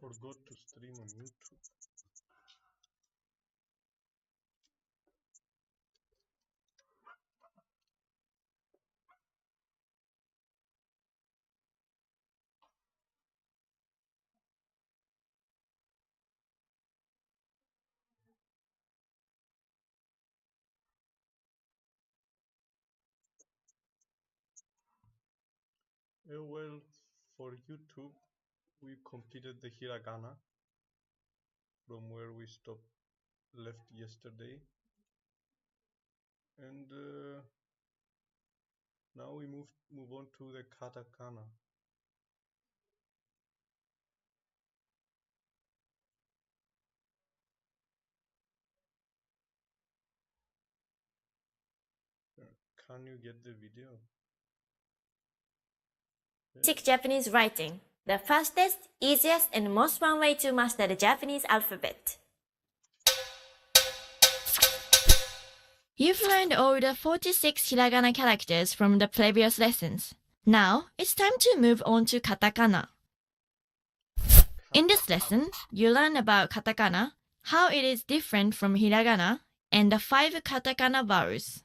forgot to stream on YouTube. Well, for YouTube, we completed the hiragana from where we left yesterday, and now we move on to the katakana. Can you get the video? Basic Japanese writing. The fastest, easiest, and most fun way to master the Japanese alphabet. You've learned all the 46 hiragana characters from the previous lessons. Now, it's time to move on to katakana. In this lesson, you learn about katakana, how it is different from hiragana, and the 5 katakana vowels.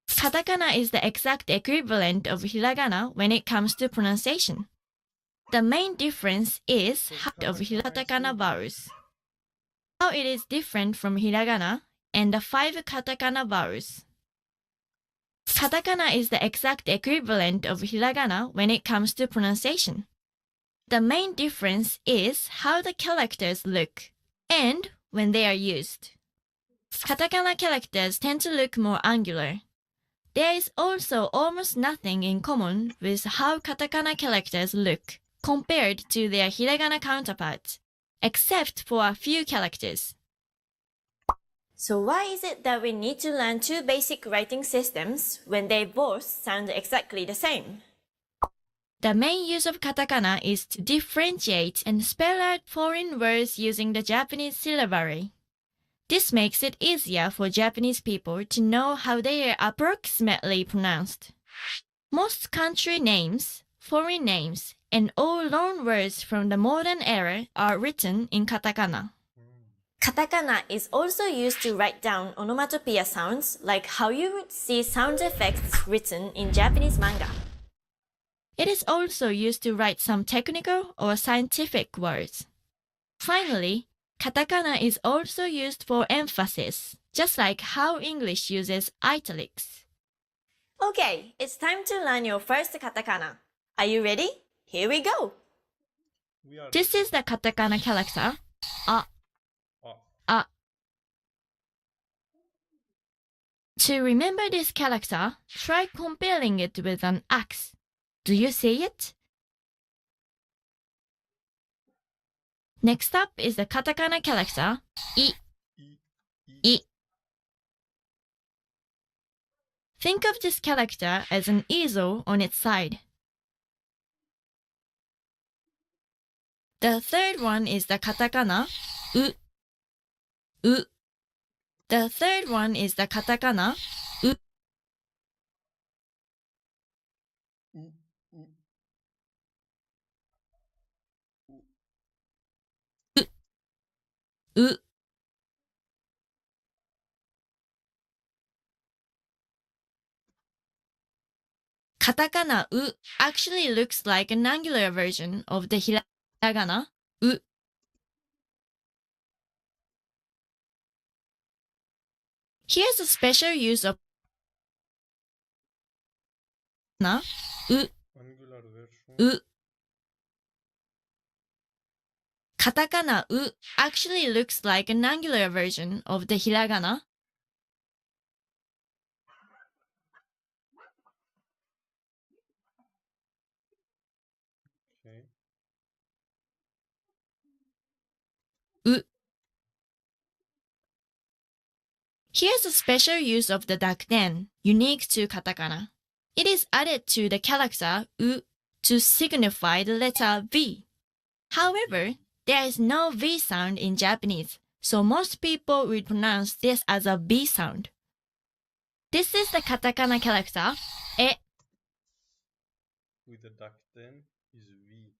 Katakana is the exact equivalent of hiragana when it comes to pronunciation. The main difference is how of katakana vowels. How it is different from hiragana and the 5 katakana vowels. Katakana is the exact equivalent of hiragana when it comes to pronunciation. The main difference is how the characters look and when they are used. Katakana characters tend to look more angular. There is also almost nothing in common with how katakana characters look compared to their hiragana counterparts, except for a few characters. So why is it that we need to learn 2 basic writing systems when they both sound exactly the same? The main use of katakana is to differentiate and spell out foreign words using the Japanese syllabary. This makes it easier for Japanese people to know how they are approximately pronounced. Most country names, foreign names, and all loan words from the modern era are written in katakana. Katakana is also used to write down onomatopoeia sounds like how you would see sound effects written in Japanese manga. It is also used to write some technical or scientific words. Finally, katakana is also used for emphasis, just like how English uses italics. Okay, it's time to learn your first katakana. Are you ready? Here we go! This is the katakana character, a. To remember this character, try comparing it with an axe. Do you see it? Next up is the katakana character, I. Think of this character as an easel on its side. The third one is the katakana, U. The third one is the katakana, U. Katakana U actually looks like an angular version of the hiragana U. Here's a special use of na U. Angular version. U. Katakana U actually looks like an angular version of the hiragana. Okay. U. Here's a special use of the dakten, unique to katakana. It is added to the character U to signify the letter V. However, there is no V sound in Japanese, so most people would pronounce this as a B sound. This is the katakana character, E. With the dakten is V.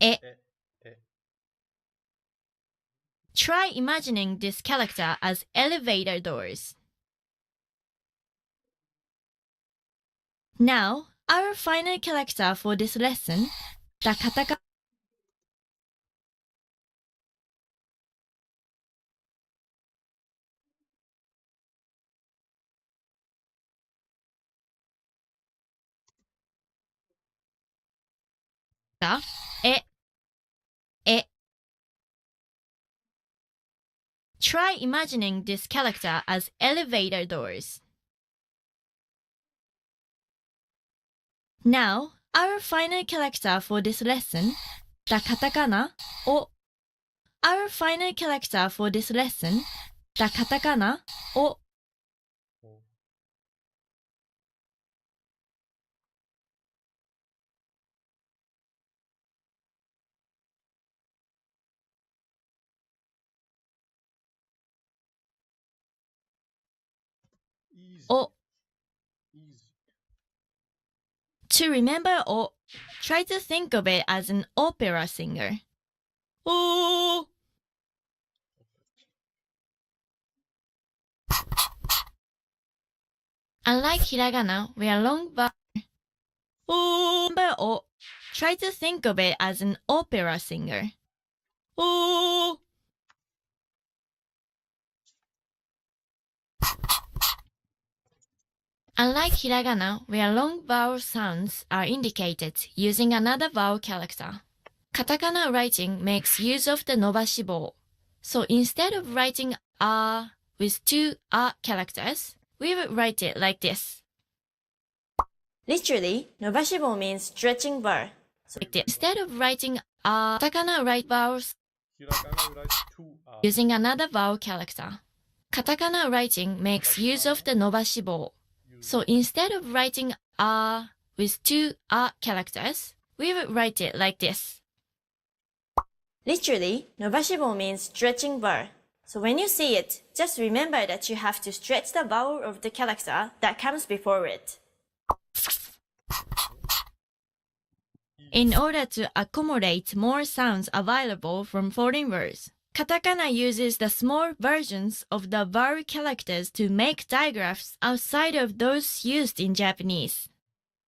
E. E. Try imagining this character as elevator doors. Now, our final character for this lesson, the katakana e. E. Try imagining this character as elevator doors. Now, our final character for this lesson, the katakana o. Our final character for this lesson, the katakana o. O. Easy. O. Easy. To remember o, try to think of it as an opera singer. O. Unlike hiragana, where long vowels o, remember o, try to think of it as an opera singer. O. Unlike hiragana, where long vowel sounds are indicated using another vowel character, katakana writing makes use of the nobashibou. So instead of writing a with two a characters, we would write it like this. Literally, nobashibou means stretching bar. So like this. Instead of writing a, katakana write vowels Hiragana writes 2 using another vowel character. Katakana writing makes use of the nobashibou. So instead of writing a with two a characters, we would write it like this. Literally, nobashibou means stretching bar. So when you see it, just remember that you have to stretch the vowel of the character that comes before it. In order to accommodate more sounds available from foreign words, katakana uses the small versions of the vowel characters to make digraphs outside of those used in Japanese.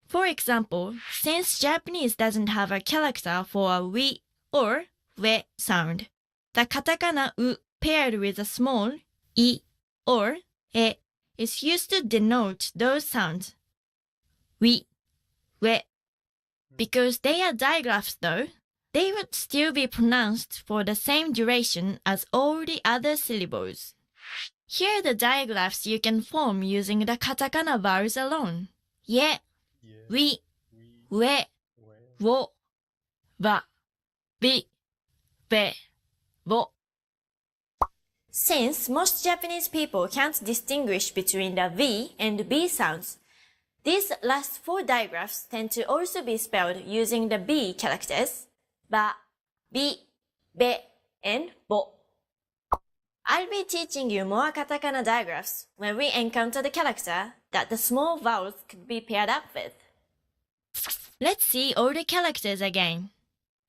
For example, since Japanese doesn't have a character for a wi or we sound, the katakana u paired with a small I or e is used to denote those sounds. Wi, we. Because they are digraphs though, they would still be pronounced for the same duration as all the other syllables. Here are the digraphs you can form using the katakana vowels alone. Ye, wi, we, wo, wa, bi, be, wo. Since most Japanese people can't distinguish between the V and B sounds, these last four digraphs tend to also be spelled using the B characters, ba, bi, be, and bo. I'll be teaching you more katakana digraphs when we encounter the character that the small vowels could be paired up with. Let's see all the characters again.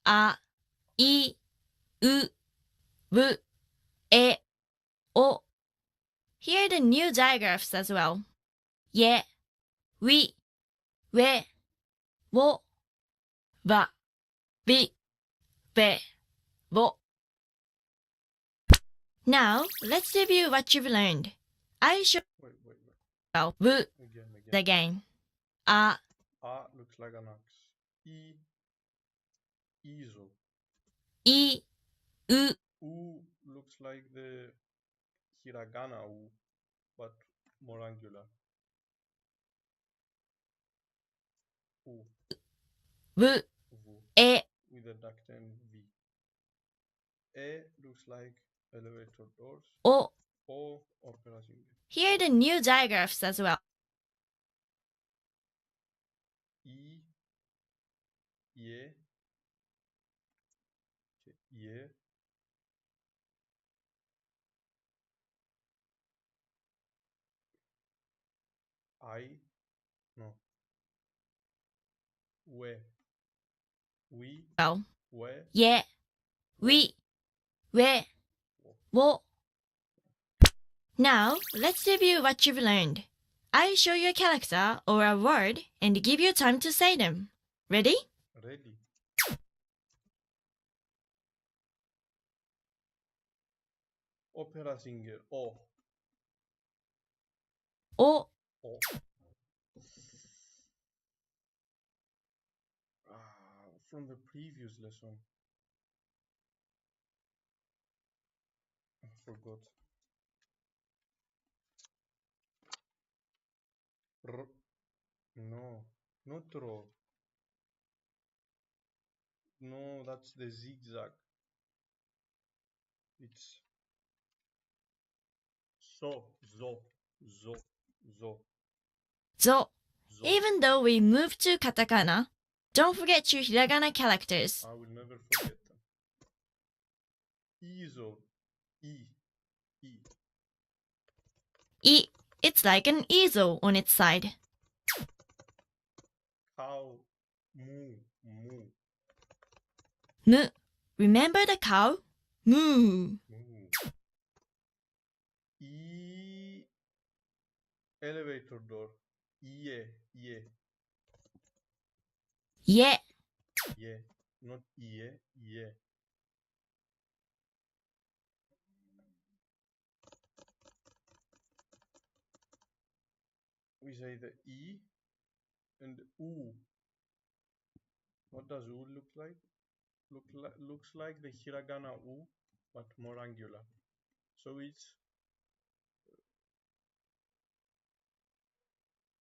A, I, U, W, E, O. Here are the new digraphs as well. Ye, wi, we, wo, wa, bi, be, wo. Now, let's review what you've learned. I show Wait. w Again. again. A, A looks like an ox. Easel. I, U, U looks like the hiragana U, but more angular. U. W, Vu. E, With a duct and V. E looks like elevator doors. O. O opera singer. Here are the new digraphs as well. I, ye, ye, I, no, we, We, ye, we, we, wo. Now, let's review what you've learned. I'll show you a character or a word and give you time to say them. Ready? ready. Opera singer. O. O, O. From the previous lesson. I forgot. R. No, not ro. No, that's the zigzag. It's so, zo, zo, zo, zo. zo. Even though we moved to katakana, don't forget your hiragana characters. I will never forget them. Easel. E. E. I, it's like an easel on its side. Cow. Moo. Moo. Mu, remember the cow? Moo. Moo. E. Elevator door. Ie. Ie. Ye, Ie. Not ie. Ie. We say the E and U. What does U look like? Looks like the hiragana U, but more angular. So it's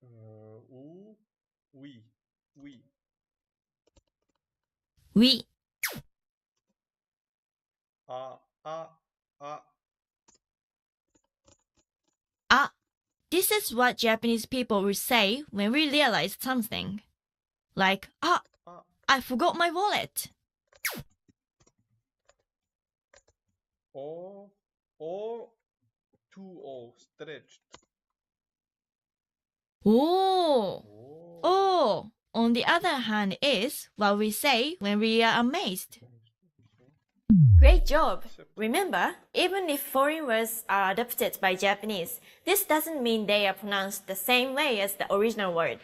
U, we, we. we, A, a, a. a. This is what Japanese people would say when we realized something. Like, ah, A. I forgot my wallet. O, two O, stretched. Oh. Oh. Oh. On the other hand is what we say when we are amazed. Great job! Remember, even if foreign words are adopted by Japanese, this doesn't mean they are pronounced the same way as the original word.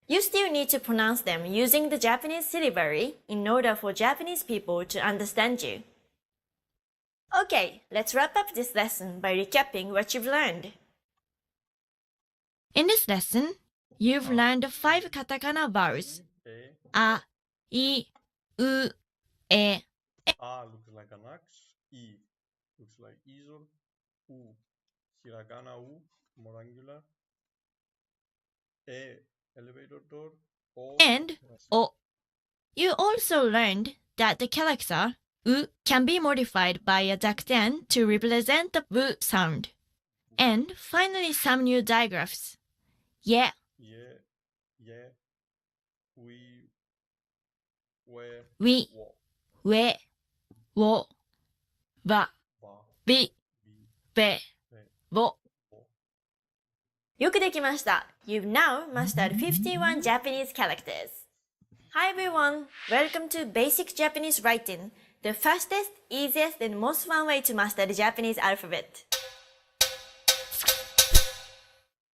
You still need to pronounce them using the Japanese syllabary in order for Japanese people to understand you. Okay, let's wrap up this lesson by recapping what you've learned. In this lesson, you've learned 5 katakana vowels. E. A, I, U, E. A looks like an axe. E looks like easel. U, hiragana U, more angular. E, elevator door. O, And O. You also learned that the character U can be modified by a dakten to represent the W sound. And finally some new digraphs. Ye, Ye, ye, we, we, wo, we, wo, wa, ba, bi, bi, be, be, wo. bo. よくできました。You've now mastered 51 Japanese characters. Hi everyone! Welcome to Basic Japanese Writing, the fastest, easiest, and most fun way to master the Japanese alphabet.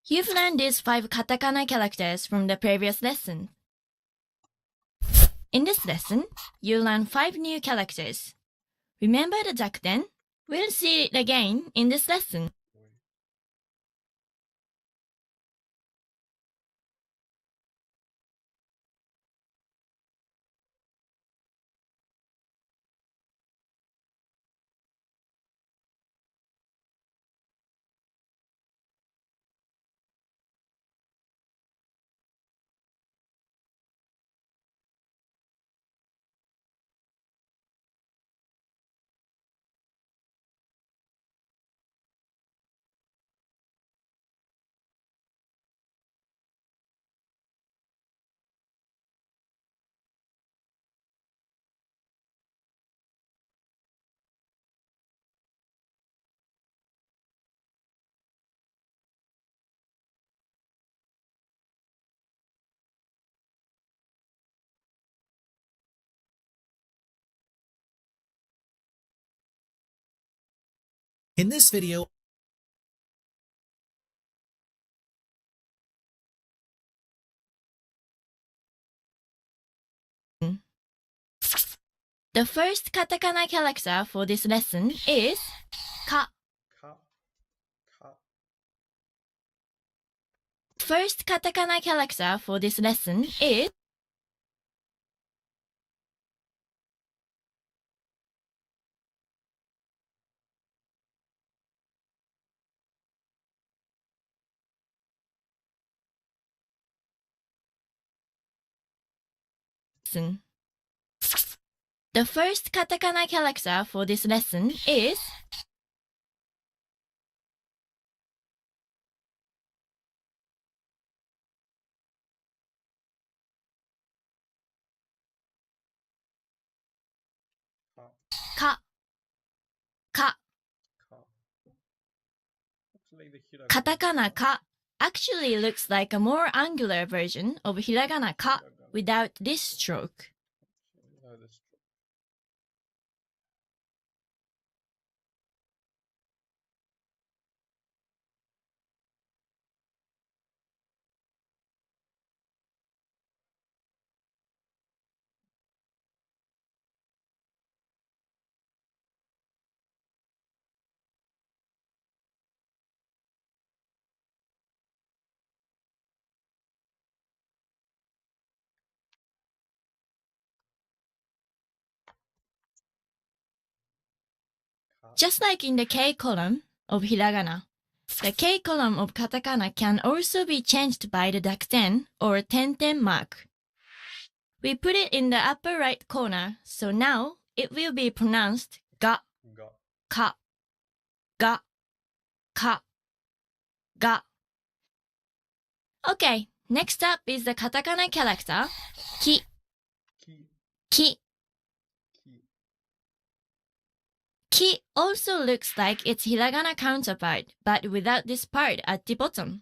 You've learned these 5 katakana characters from the previous lesson. In this lesson, you'll learn 5 new characters. Remember the dakten? We'll see it again in this lesson. In this video, The first katakana character for this lesson is ka. Ka. Ka. First katakana character for this lesson is sun. The first katakana character for this lesson is Ka. ka. Ka. Ka. Looks like the hiragana. Katakana ka actually looks like a more angular version of hiragana ka without this stroke. That's true. Ka. Just like in the K column of hiragana, the K column of katakana can also be changed by the dakten or tenten mark. We put it in the upper right corner, so now it will be pronounced ga, Ga. ka, ga, ka, ga. Okay, next up is the katakana character ki, Ki. ki. Ki. Ki also looks like its hiragana counterpart, but without this part at the bottom.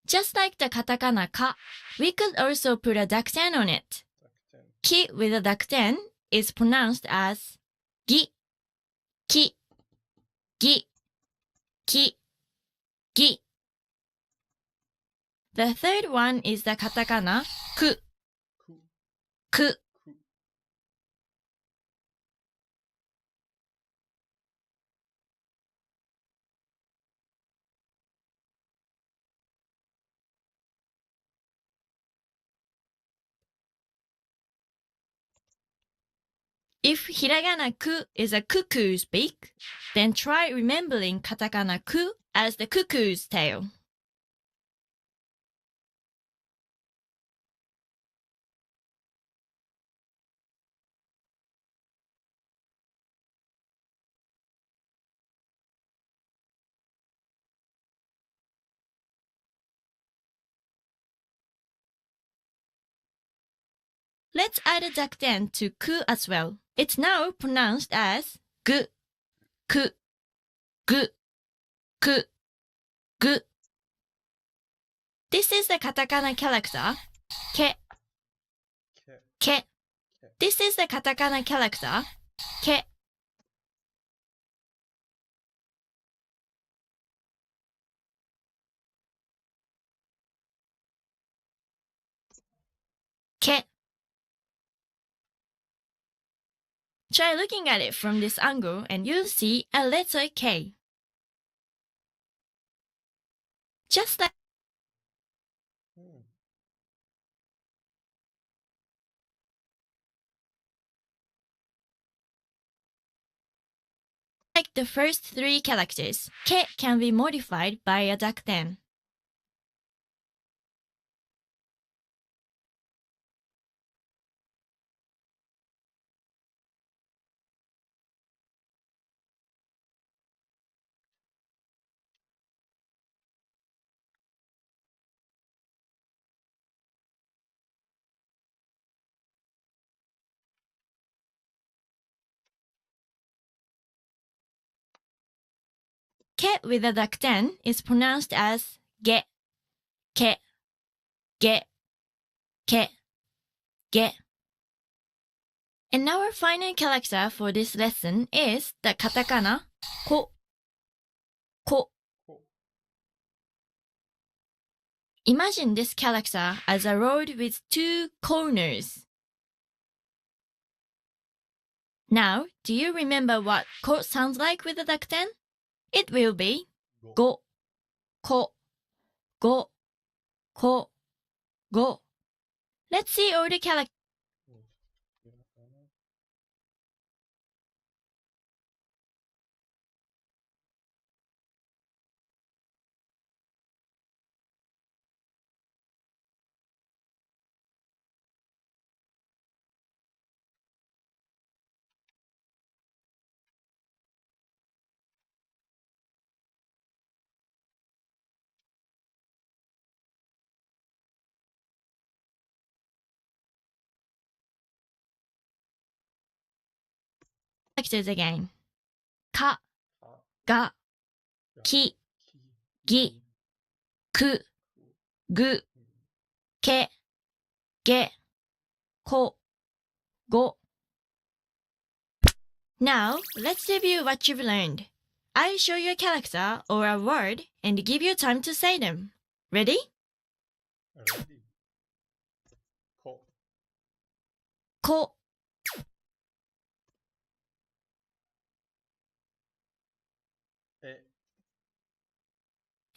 Just like the katakana ka, we could also put a dakten on it. Dakten. Ki with a dakten is pronounced as gi, ki, gi, ki, gi. The third one is the katakana ku, Ku. ku. Ku. If hiragana ku is a cuckoo's beak, then try remembering katakana ku as the cuckoo's tail. Let's add a dakten to ku as well. It's now pronounced as gu, ku, gu, ku, gu. This is the katakana character ke, Ke. ke. Ke. This is the katakana character ke. Ke. Try looking at it from this angle and you'll see a letter K. Just Hmm. like the first three characters, ke can be modified by a dakten. ke with a dakten is pronounced as ge, ke, ge, ke, ge. And our final character for this lesson is the katakana ko, ko. Ko. Imagine this character as a road with two corners. Now, do you remember what ko sounds like with the dakten? It will be Go. go, ko, go, go. Let's see all the characters again. Ka, Ka. ga, Ga. ki, Ki. gi, ku, gu, ke, ge, ko, go. Now, let's review what you've learned. I'll show you a character or a word and give you time to say them. Ready? Ready. Ko. Ko,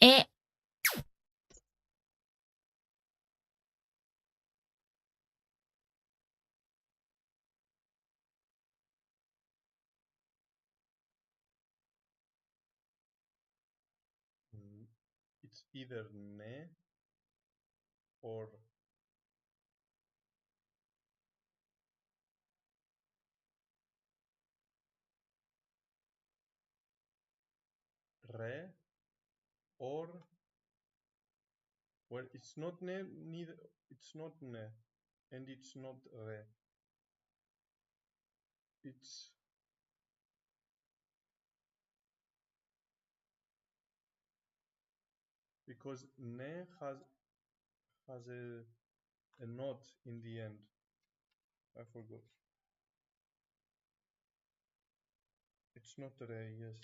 E. e, It's either ne or re or, well, it's not ne, neither, it's not ne, and it's not re. It's because ne has a knot in the end. I forgot. It's not re, yes.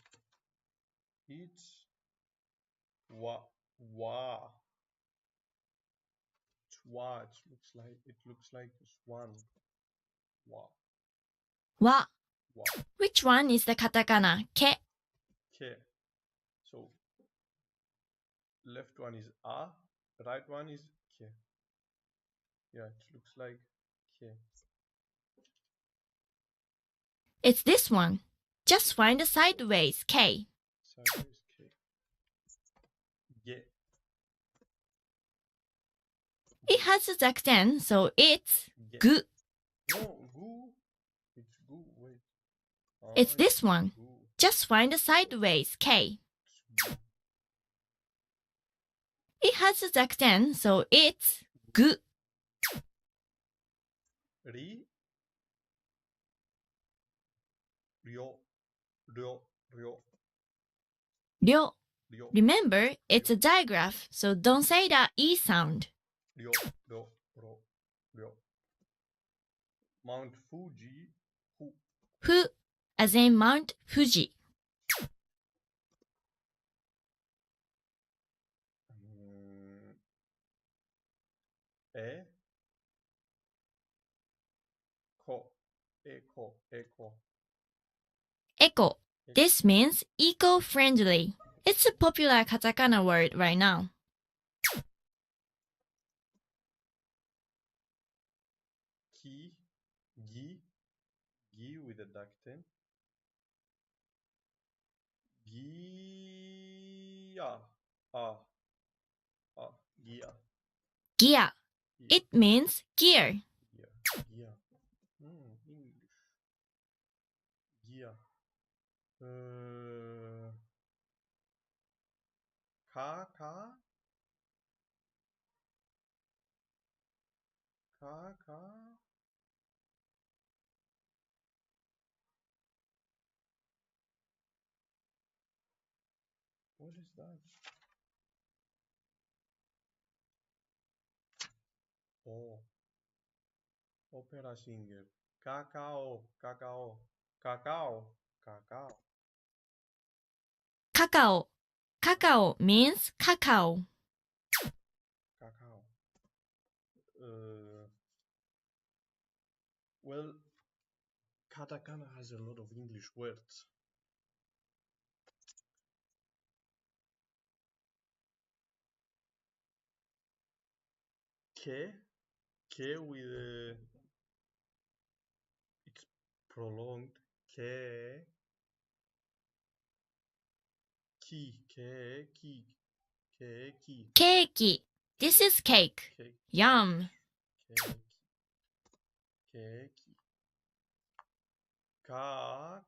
It's wa wa. It's wa. It looks like swan. Wa. wa. Wa. Which one is the katakana? Ke. Ke. So left one is a, right one is ke. Yeah, it looks like ke. It's this one. Just find the sideways K. Sideways ke. Ge. It has a dakten, so it's Ge. gu. No, gu. It's gu. Wait. It's this It's one. gu. Just find the sideways K. It's gu. It has a dakten, so it's gu. Ri. Ryo. Ryo. Ryo. Ryo. Ryo. Remember, it's a digraph, so don't say that E sound. Ryo. Ryo. Ryo. Ryo. Mount Fuji. Fu. Fu, as in Mount Fuji. E. Ko. Eco. Eco. Eco. This means eco-friendly. It's a popular katakana word right now. Ki. Gi. Gi with a dakten. Gia. Ah. Ah. Gia. Gia. Gia. It means gear. Gia. Gia. English. Gia. Ka. Ka. Ka. Ka. What is that? Oh, opera singer. Cacao, cacao, cacao, cacao, Cacao. Cacao means cacao. cacao. Uh, well, katakana has a lot of English words. Ke with it's prolonged. Ke, ki, ki, Cake. This is cake. cake, Yum. cake, cake. Ka.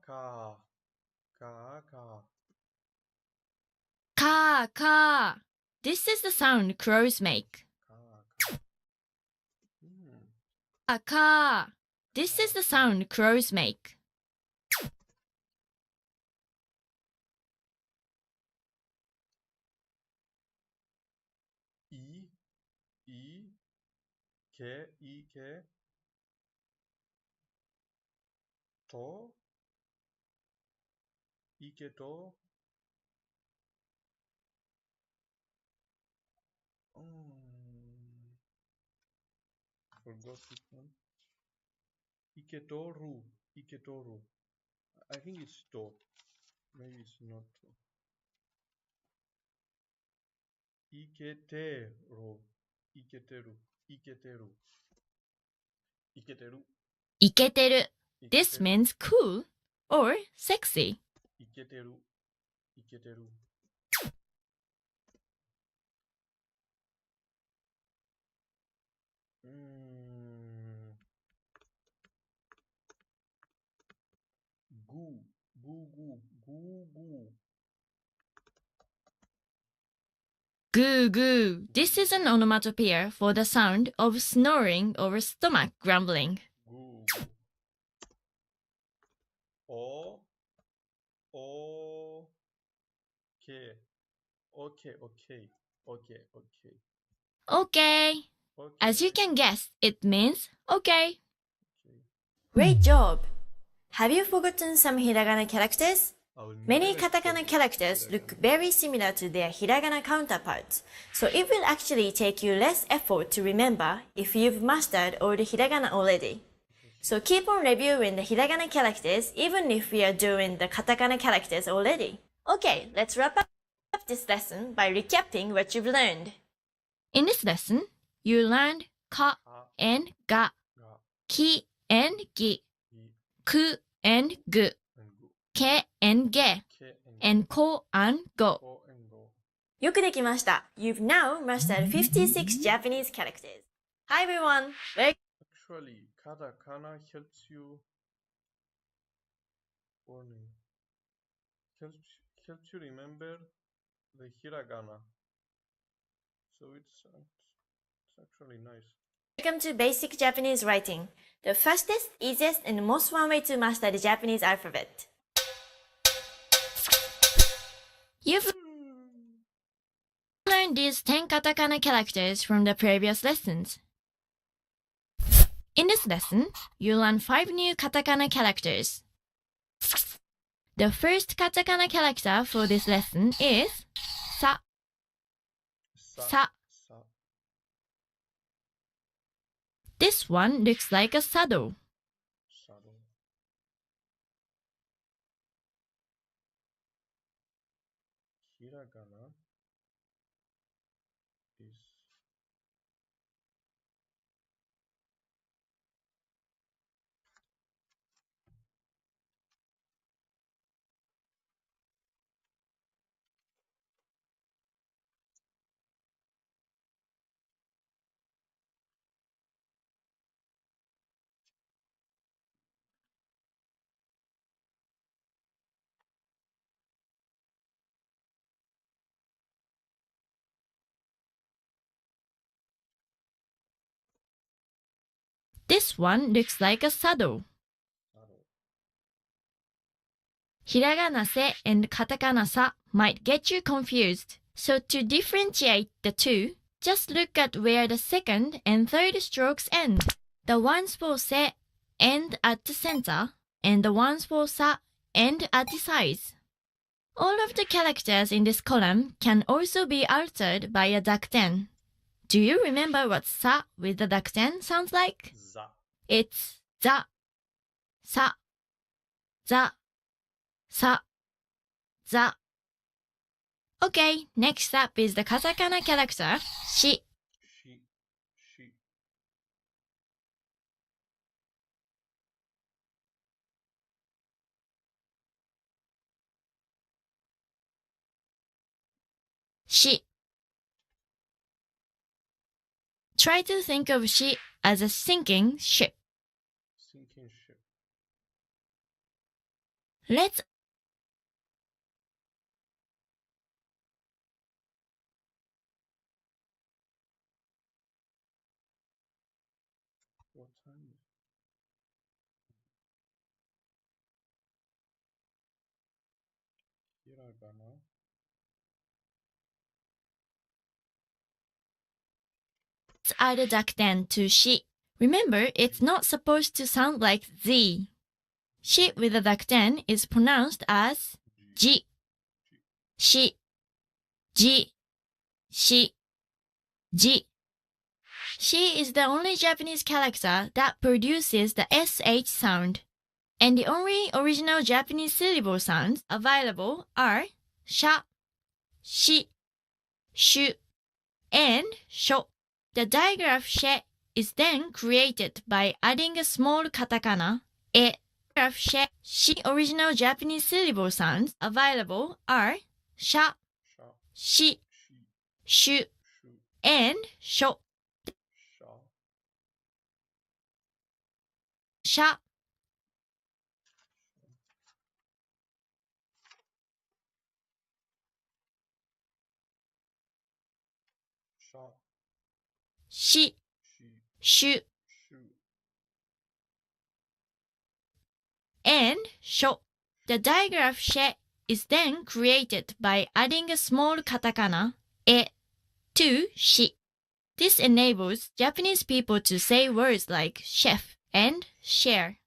Ka, ka. This is the sound crows make. Ka. Hmm. Ka, ka. This is the sound crows make. I, ke, to, ike to. Forgot this one. Iketoru, iketoru. I think it's to. Maybe it's not to. Iketero, iketeru, iketeru, iketeru, Iketeru. This iketeru, means cool or sexy. iketeru, iketeru. Goo, goo. Goo goo. This is an onomatopoeia for the sound of snoring or stomach grumbling. Goo. O, okay. Okay. Okay. As you can guess, it means okay. Okay. Great job! Have you forgotten some hiragana characters? I will Many never katakana forget characters look hiragana. very similar to their hiragana counterparts, so it will actually take you less effort to remember if you've mastered all the hiragana already. So keep on reviewing the hiragana characters even if we are doing the katakana characters already. Okay, let's wrap up this lesson by recapping what you've learned. In this lesson, you learned ka and ga, Ga, ki and gi, gi, ku and gu, and gu. ke and ge, Ke and ko and go. ko and go. よくできました。You've now mastered 56 Japanese characters. Hi everyone! Actually, katakana helps you helps you remember the hiragana. So it's actually nice. Welcome to Basic Japanese Writing, the fastest, easiest, and most fun way to master the Japanese alphabet. You've learned these 10 katakana characters from the previous lessons. In this lesson, you learn 5 new katakana characters. The first katakana character for this lesson is sa. Sa. This one looks like a saddle. Saddle. Hiragana is This one looks like a saddle. saddle. Hiragana se and katakana sa might get you confused. So to differentiate the two, just look at where the second and third strokes end. The ones for se end at the center, and the ones for sa end at the sides. All of the characters in this column can also be altered by a dakten. Do you remember what sa with the dakten sounds like? Za. It's za, sa, za, sa, za. Okay, next up is the katakana character, shi. Shi. Shi. Shi. Try to think of shi as a sinking ship. Sinking ship. Let's What time is it? Hiragana. add a dakten to shi. Remember, it's not supposed to sound like z. Shi with a dakten is pronounced as ji. Shi, ji, shi, ji. Shi is the only Japanese character that produces the sh sound, and the only original Japanese syllable sounds available are sha, shi, shu, and sho. The digraph she is then created by adding a small katakana, e. Digraph she, shi original Japanese syllable sounds available are sha, Sha. shi, Shi. shu, Shu. and sho. Sha. Sha, Sha. shi, Shi. shu, Shu. and sho. The digraph she is then created by adding a small katakana, e, to shi. This enables Japanese people to say words like chef and share.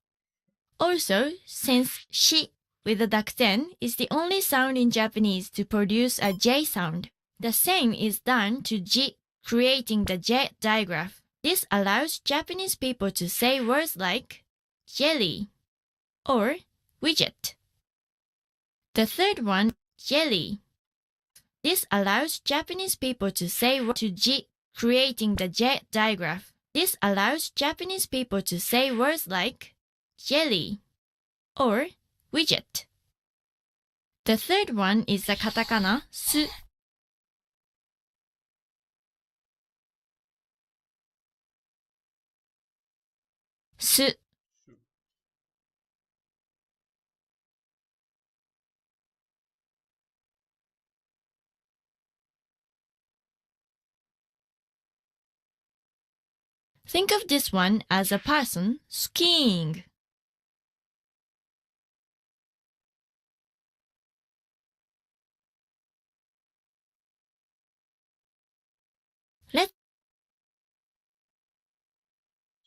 Also, since shi with a dakten is the only sound in Japanese to produce a j sound, the same is done to ji, creating the j digraph. This allows Japanese people to say words like jelly or widget. The third one, jelly. This allows Japanese people to say to ji, creating the j digraph. This allows Japanese people to say words like jelly or widget. The third one is the katakana su. Su. Su. Think of this one as a person skiing. Let's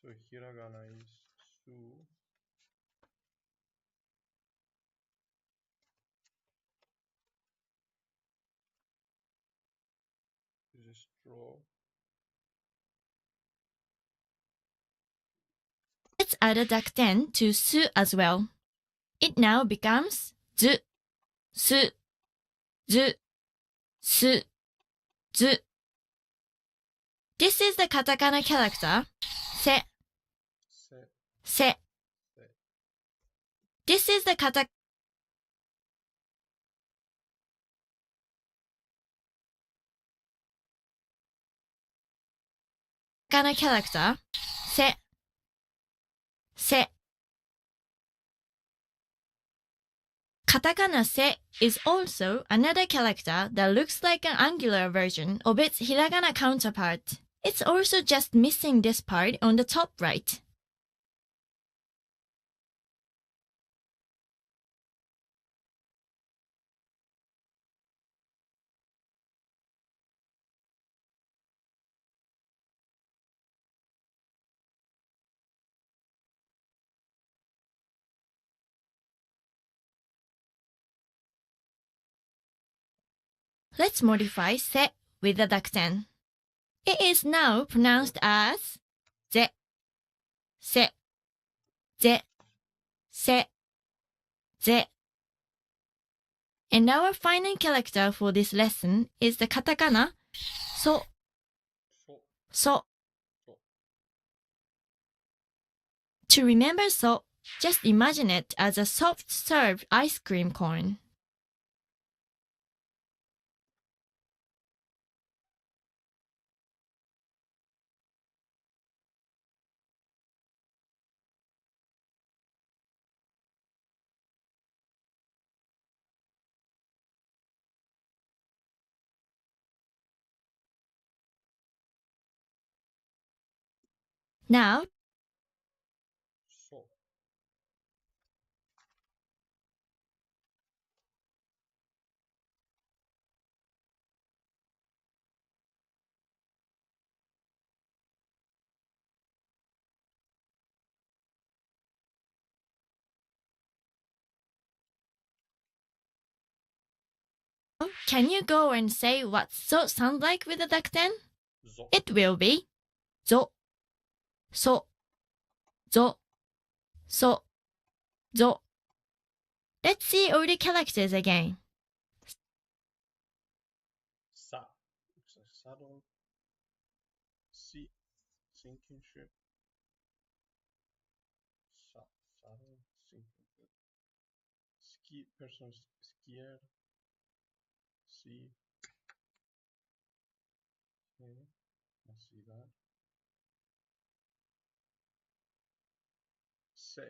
So hiragana is su. This is straw. add a dakten to su as well. It now becomes zu, su, zu, su, zu. This is the katakana character se, Se. se. Se. This is the katakana character se, se. Katakana se is also another character that looks like an angular version of its hiragana counterpart. It's also just missing this part on the top right. Let's modify se with the dakten. It is now pronounced as ze, se, ze, se, ze. And our final character for this lesson is the katakana so, So. so. So. To remember so, just imagine it as a soft served ice cream cone. Now, So. can you go and say what so sounds like with the dakten? Zo. It will be zo, so, zo, so, zo. Let's see all the characters again. Sa. Looks like saddle. Si. Sinking ship. Sa. Saddle. Sinking ship. Ski. Person skier. Si. Okay. I see that. Se.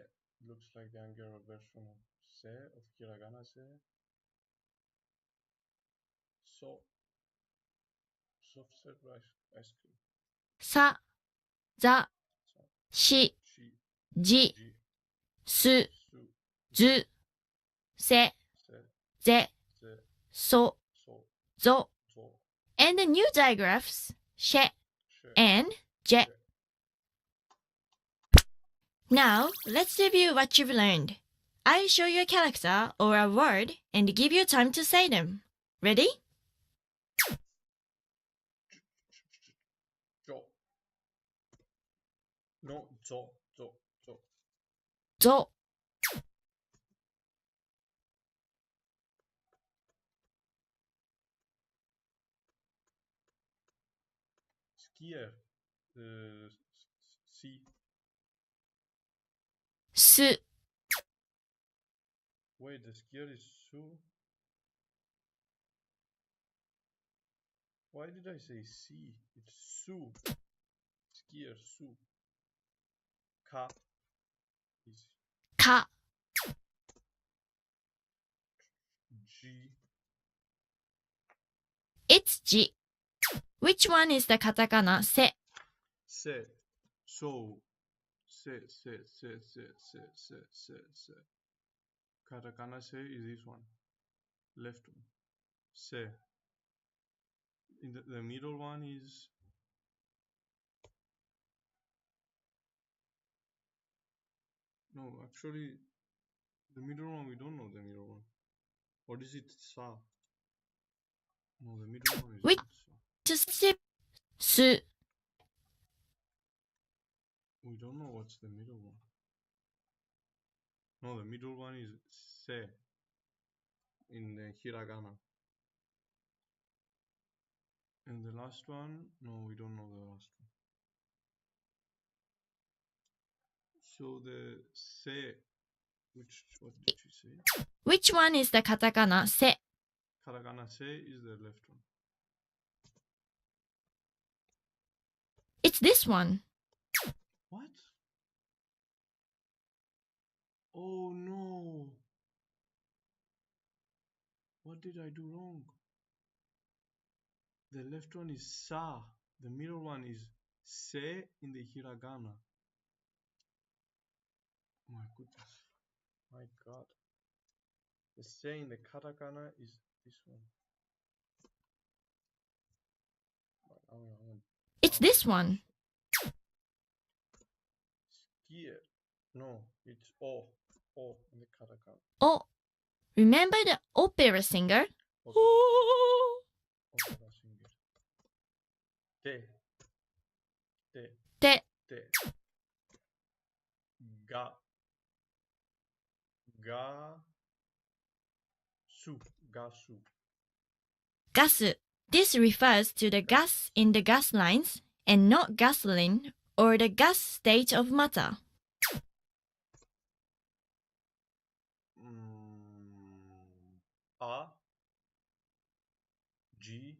Looks like the younger version of se, of hiragana se. So. Soft serve ice cream. Sa, za, Sa. shi, Shi. ji, Ji. su, Su. zu, se, Se. ze, Se. so, So. zo. Zo. And the new digraphs, she She. and je. She. Now, let's review what you've learned. I'll show you a character or a word and give you time to say them. Ready? Jo. No. Zo. Zo. Zo. Zo, Skier. Si. su, Wait, the skier is su. Why did I say si? It's su. Skier su. Ka is ka, G. it's ji. Which one is the katakana se? Se. So. Se. Se. Se. Se. Se. Se. Se. Se. Katakana se is this one. Left one. Se. In the middle one is. No, actually, the middle one we don't know the middle one. Or is it sa? No, the middle one is Which not sa. is su, We don't know what's the middle one. No, the middle one is se in the hiragana. And the last one, no, we don't know the last one. So the se, what did you say? which one is the katakana se? Katakana se is the left one. It's this one. What? Oh no! What did I do wrong? The left one is sa. The middle one is se in the hiragana. My goodness. My god. The se in the katakana is this one. It's this one. Skier. No, it's o. O in the katakana. Oh, remember the opera singer? Okay. て、て、て、て、が、が、す、がす。gas. This refers to the gas in the gas lines and not gasoline or the gas state of matter. あ、じ、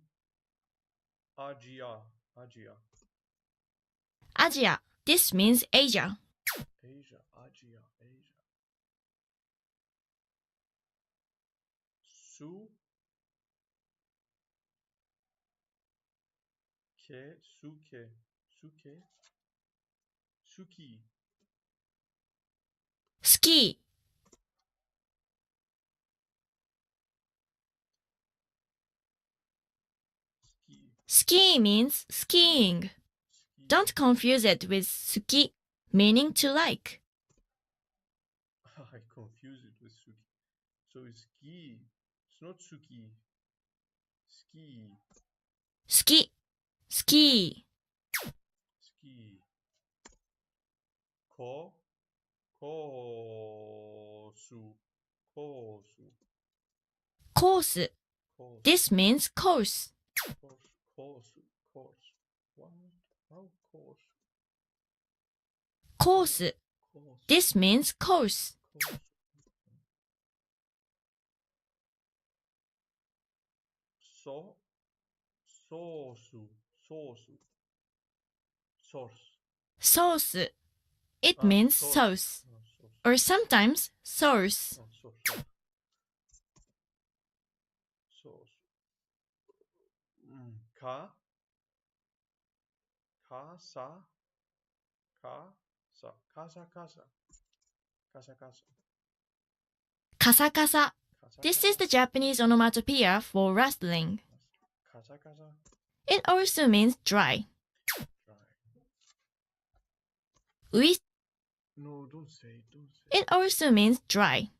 アジア、アジア。Asia. This means Asia. エイジャ、アジア、エイジャ。す、け、すけ、すけ、すき、 Ski. スキ、Ski means skiing. スキ。 Don't confuse it with suki, meaning to like. I confuse it with suki. So it's ski. It's not suki. Ski. Ski. Ski. Ski. Ko. Kosu. Kosu. Course. Kosu. This means course. Kosu. Kosu. Kosu. What? How kosu? Course. Kosu. This means course. Kosu. So. Sosu. Sosu. Source. Sauce. It means Source. sauce. Source. Or sometimes source. Source. Source. Ka. Casa. Casa. Casa. Casa. Casa. Casa. Kasa kasa. Casa. This is the Japanese onomatopoeia for rustling. Casa. Casa. It also means dry. Dry. Ui. No, don't say. Don't say. It also means dry.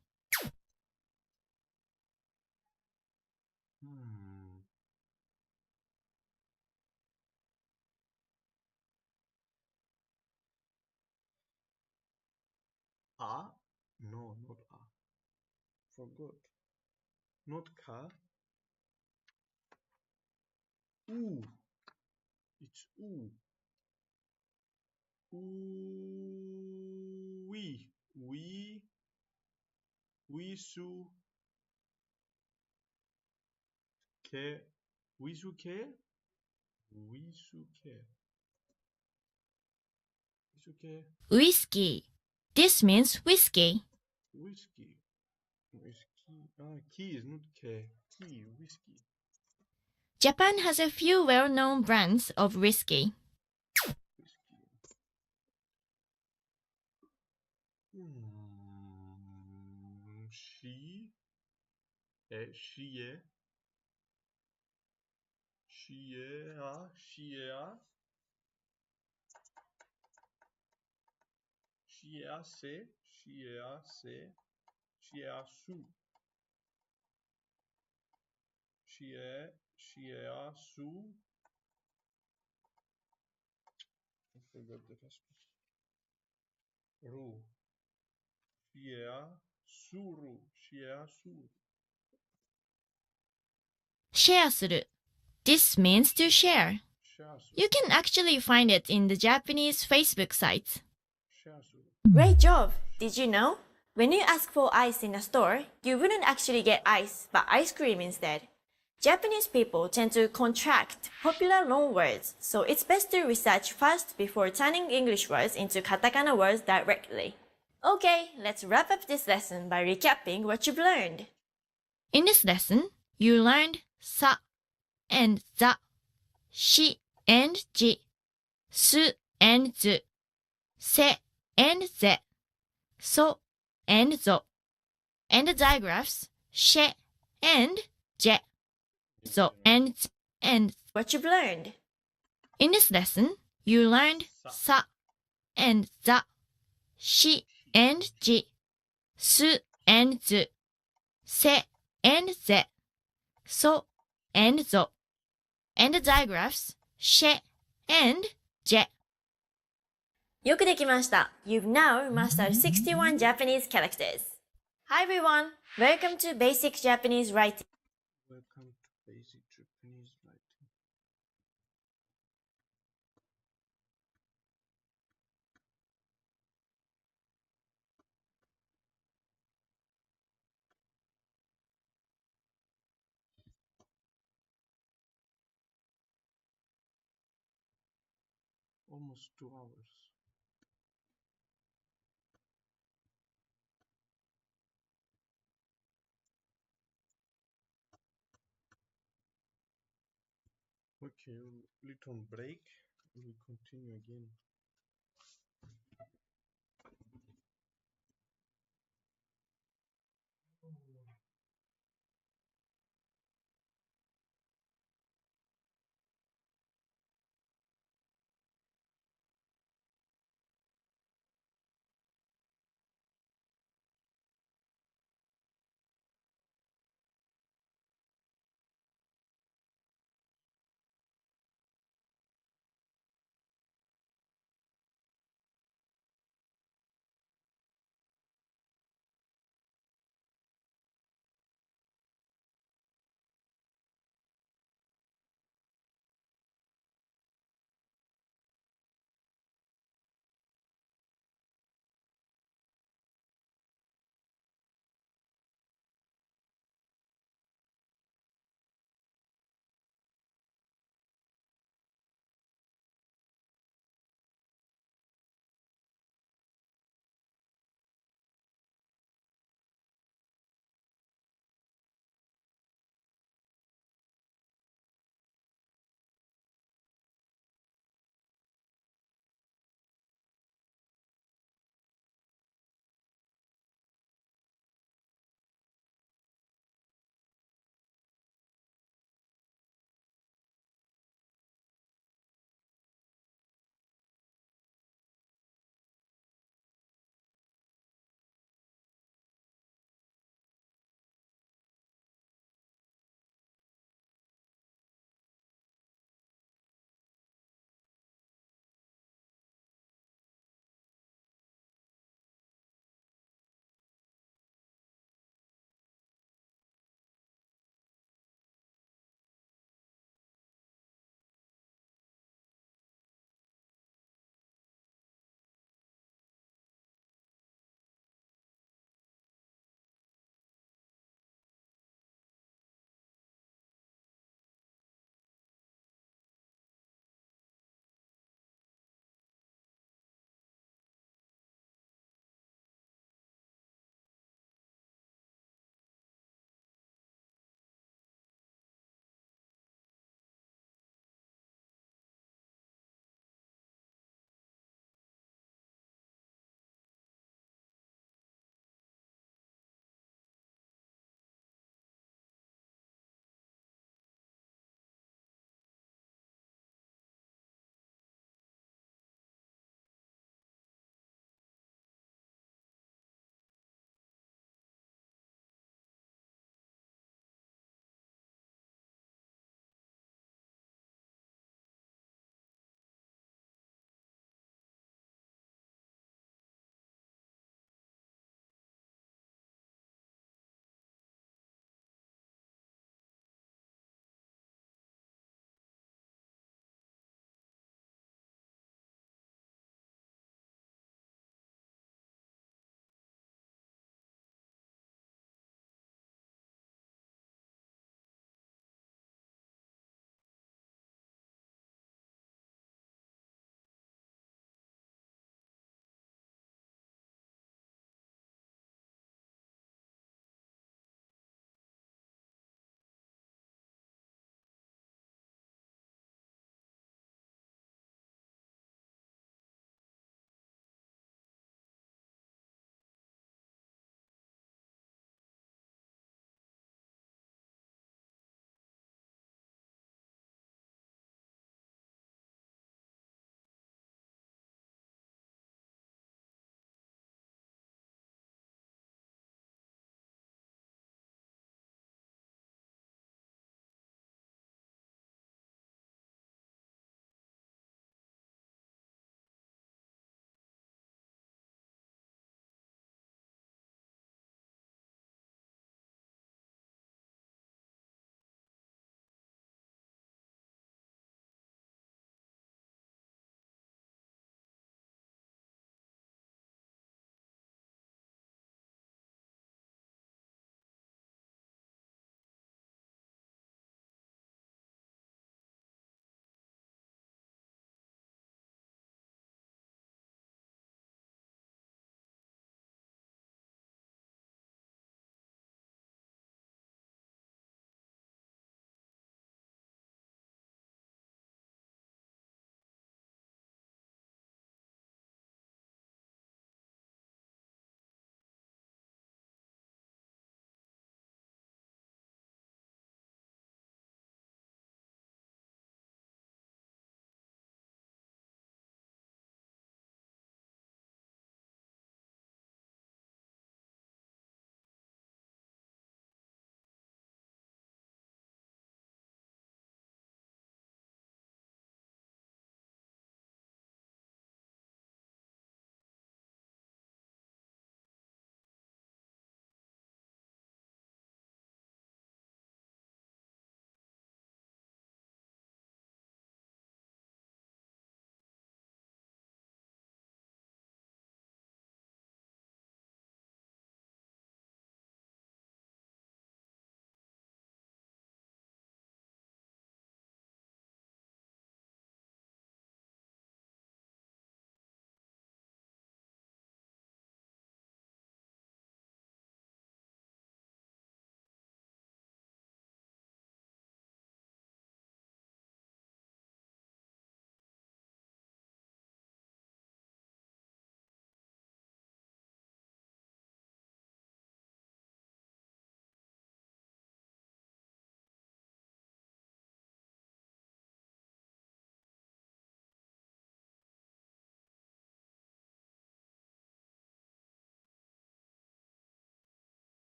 A? No, not A. Forgot. Not Ka. U. It's U. We. We su. Ke. We su ke. We su ke. We su ke. Whiskey. This means whiskey. Whiskey. Whiskey. Key is not K. Key. Whiskey. Japan has a few well-known brands of whiskey. Whiskey. She. She. She. She. She. Se. She. Se. She. Su. She. Su. I forgot the rest. Ru. She. Suru. She. Suru. Share suru. This means to share. You can actually find it in the Japanese Facebook site. Great job! Did you know? When you ask for ice in a store, you wouldn't actually get ice, but ice cream instead. Japanese people tend to contract popular loan words, so it's best to research first before turning English words into katakana words directly. Okay, let's wrap up this lesson by recapping what you've learned. In this lesson, you learned sa and za, shi and ji, su and zu, se and ze, so and zo, and the digraphs she and je, zo and z, and what you've learned. In this lesson, you learned sa and za, shi and ji, su and zu, se and ze, so and zo, and the digraphs シェ and ジェ。よくできました。You've now mastered 61 Japanese characters. Hi everyone, welcome to Basic Japanese Writing. Welcome to Basic Japanese Writing. Almost 2 hours. Okay, little break. We continue again.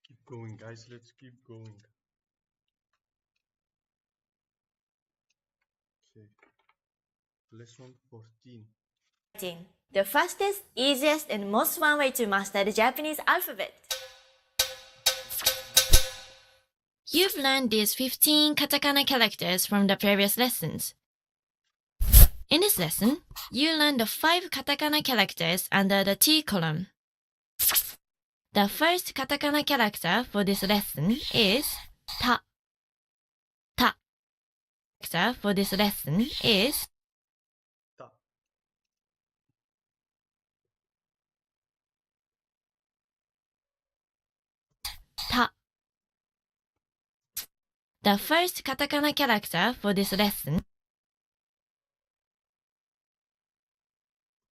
Keep going, guys. Let's keep going. Okay. Lesson 14. The fastest, easiest, and most fun way to master the Japanese alphabet. You've learned these 15 katakana characters from the previous lessons. In this lesson, you learn the 5 katakana characters under the T column. The first katakana character for this lesson is ta. Ta. Character for this lesson is Ta. ta. The first katakana character for this lesson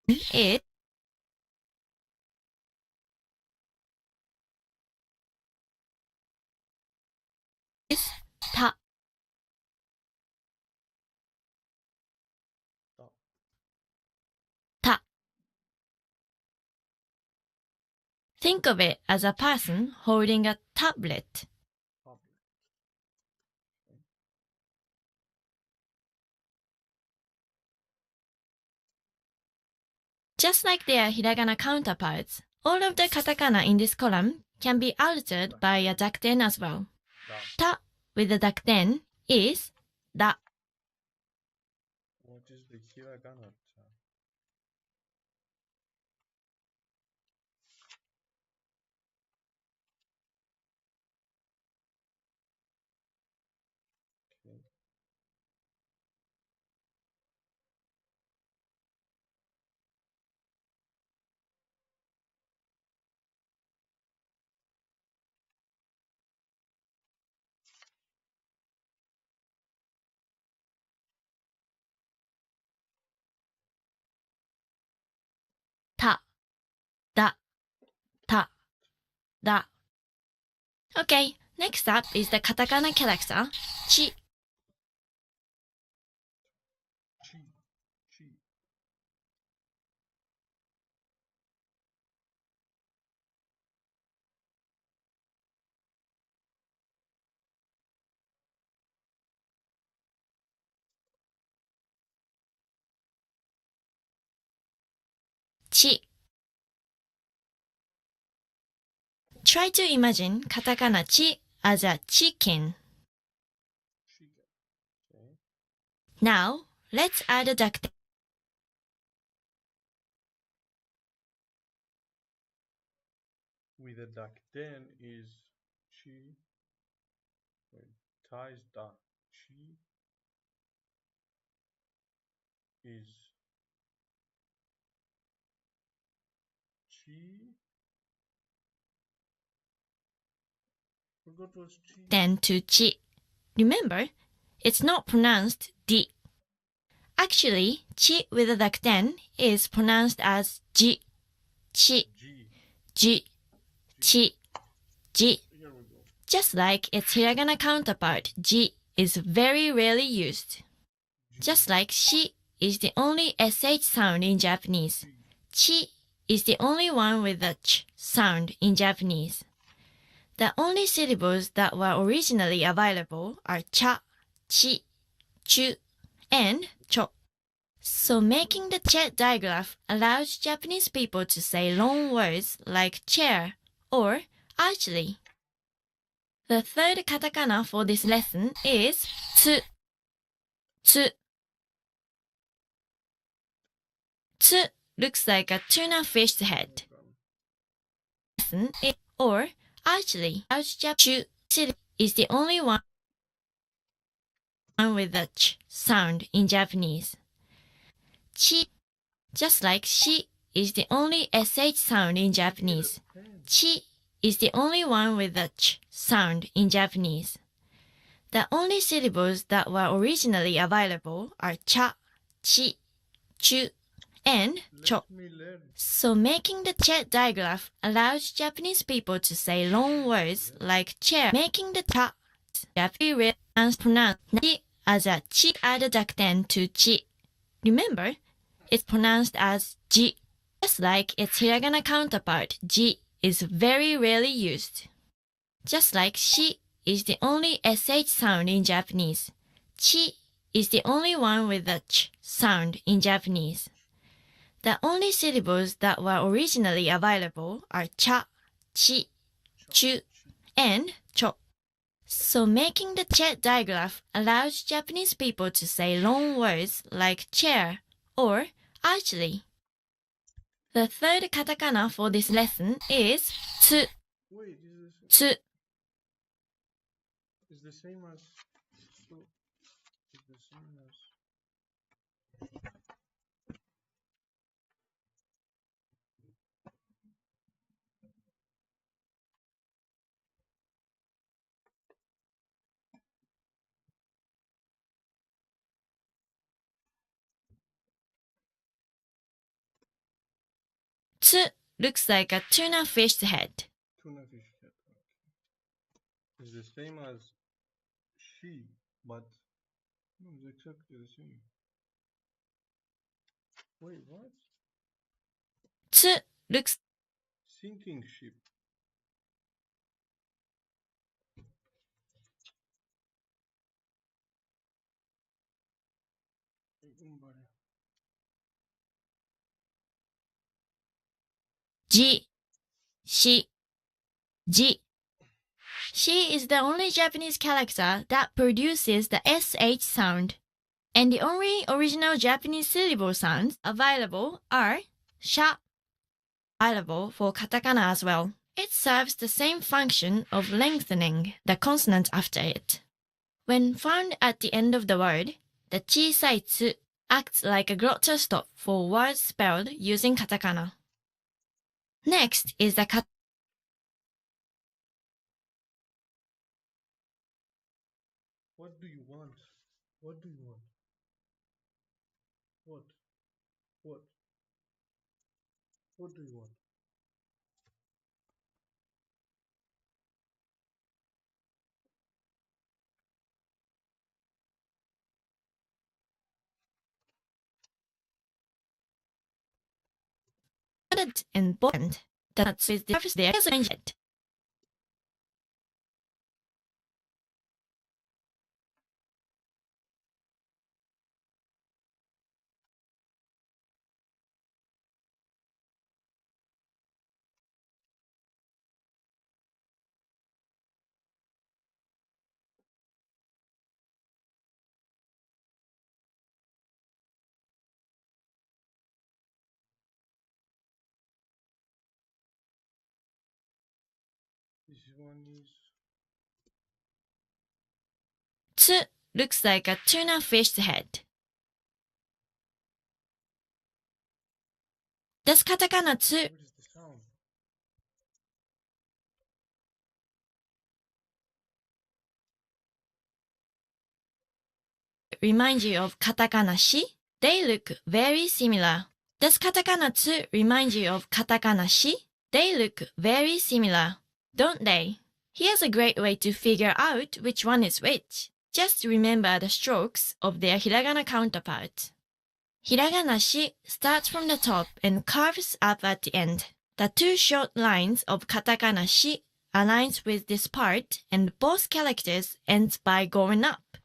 is ta. Ta. Ta. Think of it as a person holding a tablet. Tablet. Just like their hiragana counterparts, all of the katakana in this column can be altered by a dakten as well. Da. Ta with the dakten is da. What is the hiragana? Okay. Ta. Da. Ta. Da. Okay, next up is the katakana character chi. Chi. Chi. Chi. Try to imagine katakana chi as a chicken. Chicken. Okay. Now, let's add a dakten. With a dakten is chi. Wait, ta is da. Chi is chi. Forgot was chi. Then to chi. Remember, it's not pronounced di. Actually, chi with a dakten is pronounced as ji. Chi. G. Ji. Chi. Ji. Here we go. Just like its hiragana counterpart, ji is very rarely used. Just like shi is the only sh sound in Japanese, chi is the only one with a ch sound in Japanese. The only syllables that were originally available are cha, chi, chu, and cho. So making the chet digraph allows Japanese people to say long words like chair or archery. The third katakana for this lesson is tsu. Tsu. Tsu looks like a tuna fish head. Or archery. Chu is the only one with a ch sound in Japanese. Chi, just like shi, is the only sh sound in Japanese. Chi is the only one with a ch sound in Japanese. The only syllables that were originally available are cha, chi, chu, and cho. So making the chet digraph allows Japanese people to say long words like chair. Making the cha Japanese pronounce chi as a chi add dakten to chi. Remember, it's pronounced as ji. Just like its hiragana counterpart, ji is very rarely used. Just like shi is the only sh sound in Japanese, chi is the only one with the ch sound in Japanese. The only syllables that were originally available are cha, chi, chu, and cho. So making the chair digraph allows Japanese people to say long words like chair or archery. The third katakana for this lesson is tsu. Wait, Tsu. is the same as so is the same as つ looks like a tuna fish head. tuna fish head. Is the same as she, but no, it's exactly the same. Wait, what? つ looks Sinking ship. Umbare. ji, shi, ji. She is the only Japanese character that produces the sh sound, and the only original Japanese syllable sounds available are sha, available for katakana as well. It serves the same function of lengthening the consonant after it. When found at the end of the word, the chisai tsu acts like a glottal stop for words spelled using katakana. Next is the What do you want? What do you want? What? What? What do you want? and bond. That is the surface there is arranged. This one is Tsu looks like a tuna fish head. Does katakana tsu what is the sound? remind you of katakana shi? They look very similar. Does katakana tsu remind you of katakana shi? They look very similar, don't they? Here's a great way to figure out which one is which. Just remember the strokes of their hiragana counterparts. Hiragana shi starts from the top and curves up at the end. The two short lines of katakana shi aligns with this part and both characters ends by going up.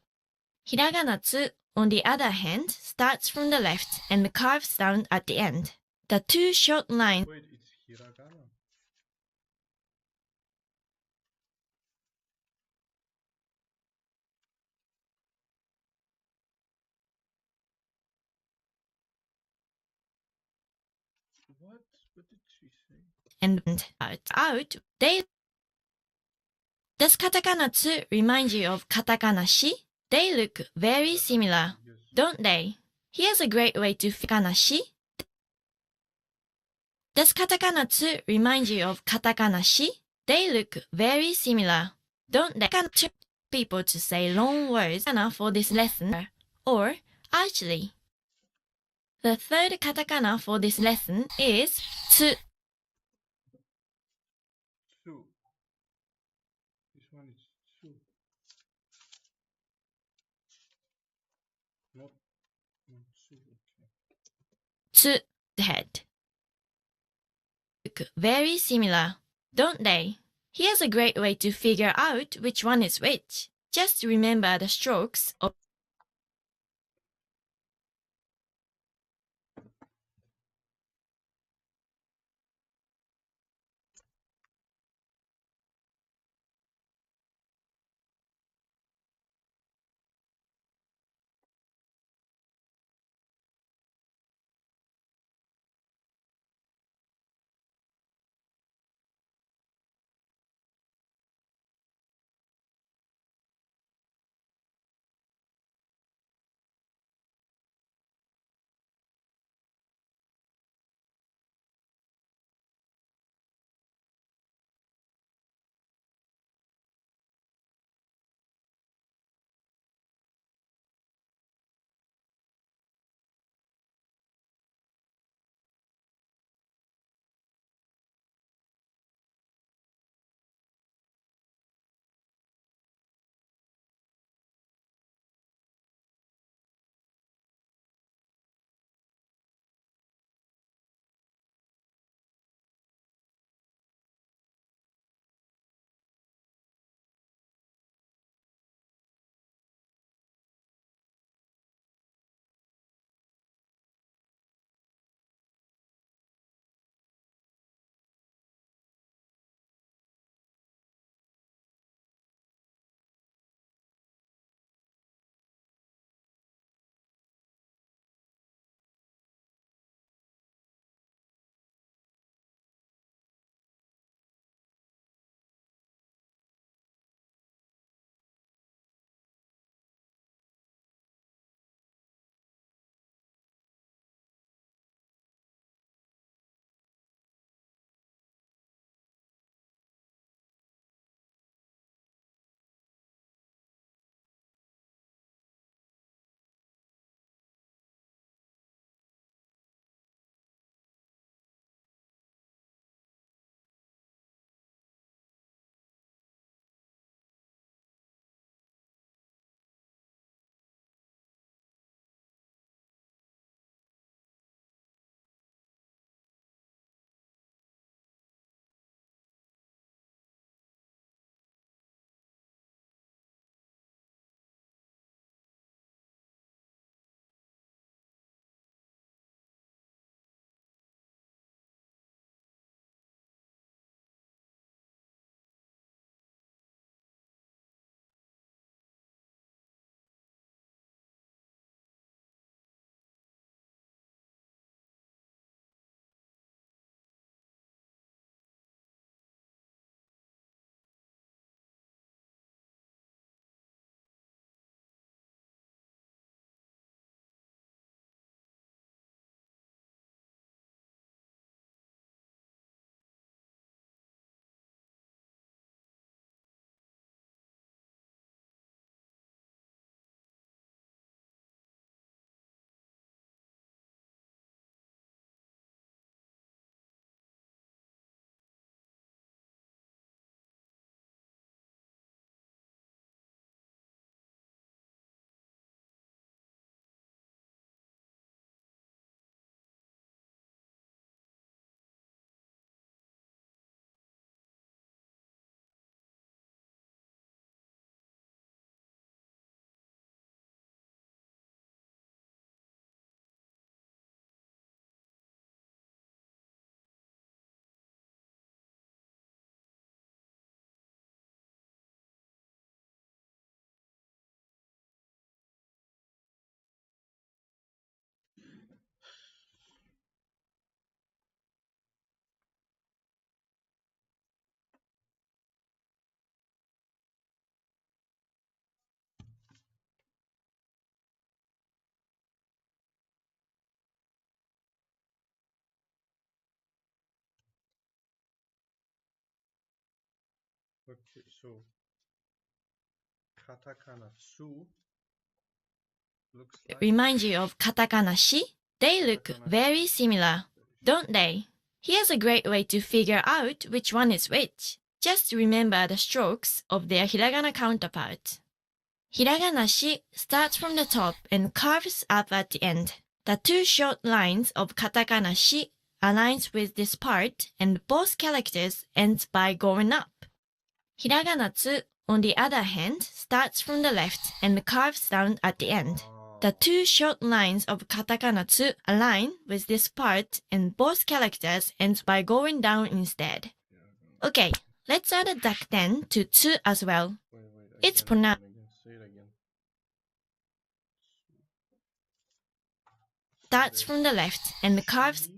Hiragana tsu, on the other hand, starts from the left and curves down at the end. The two short lines Wait, it's hiragana. What? What did she say? and out, they. Does katakana tsu remind you of katakana shi? They look very similar, Yes. don't they? Here's a great way to katakana shi. Does katakana tsu remind you of katakana shi? They look very similar, don't they? People to say long words for this lesson or archery. The third katakana for this lesson is tsu. Tsu. This one is tsu. Not tsu. Okay. Tsu head. Look very similar, don't they? Here's a great way to figure out which one is which. Just remember the strokes of Okay, so katakana su looks like remind you of katakana shi. They look katakana very similar, don't they? Here's a great way to figure out which one is which. Just remember the strokes of their hiragana counterpart. Hiragana shi starts from the top and curves up at the end. The two short lines of katakana shi aligns with this part and both characters ends by going up. Hiragana tsu, on the other hand, starts from the left and curves down at the end. The two short lines of katakana tsu align with this part and both characters end by going down instead. Okay, let's add a dakten to tsu as well. It's pronounced Say it again. starts from the left and curves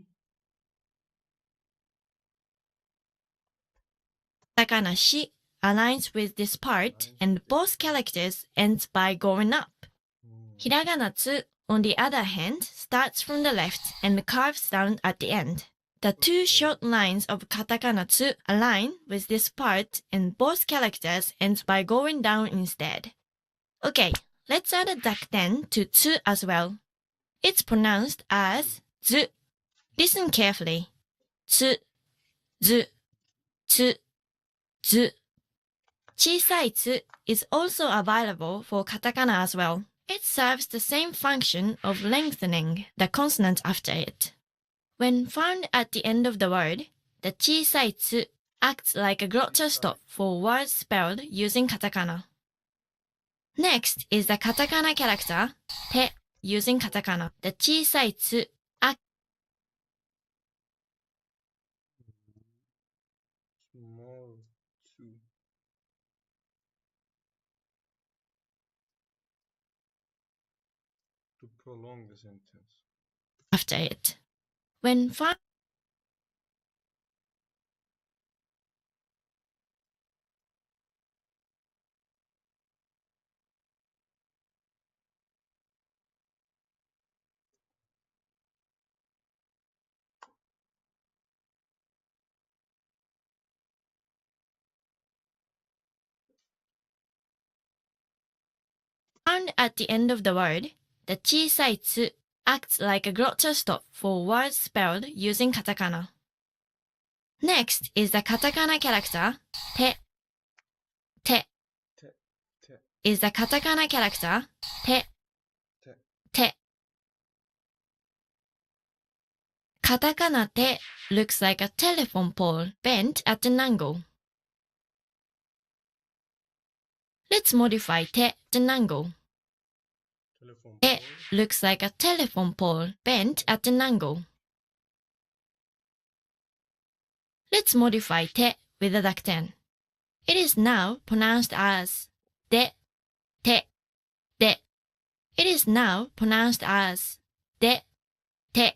katakana shi aligns with this part and both characters end by going up. Hiragana tsu, on the other hand, starts from the left and curves down at the end. The two short lines of katakana tsu align with this part and both characters end by going down instead. Okay, let's add a dakten to tsu as well. It's pronounced as zu. Listen carefully. Tsu, zu, tsu, zu. Chisai tsu is also available for katakana as well. It serves the same function of lengthening the consonant after it. When found at the end of the word, the chisai tsu acts like a glottal stop for words spelled using katakana. Next is the katakana character te using katakana. The chisai tsu acts Small tsu. To prolong the sentence. after it. When found at the end of the word, the chisai tsu acts like a glottal stop for words spelled using katakana. Next is the katakana character te. Te Te, te, is the katakana character te. te. Te. Katakana te looks like a telephone pole bent at an angle. Let's modify te to an angle. Telephone Te pole. looks like a telephone pole bent at an angle. Let's modify te with a dakten. It is now pronounced as de, te, de. It is now pronounced as de, te,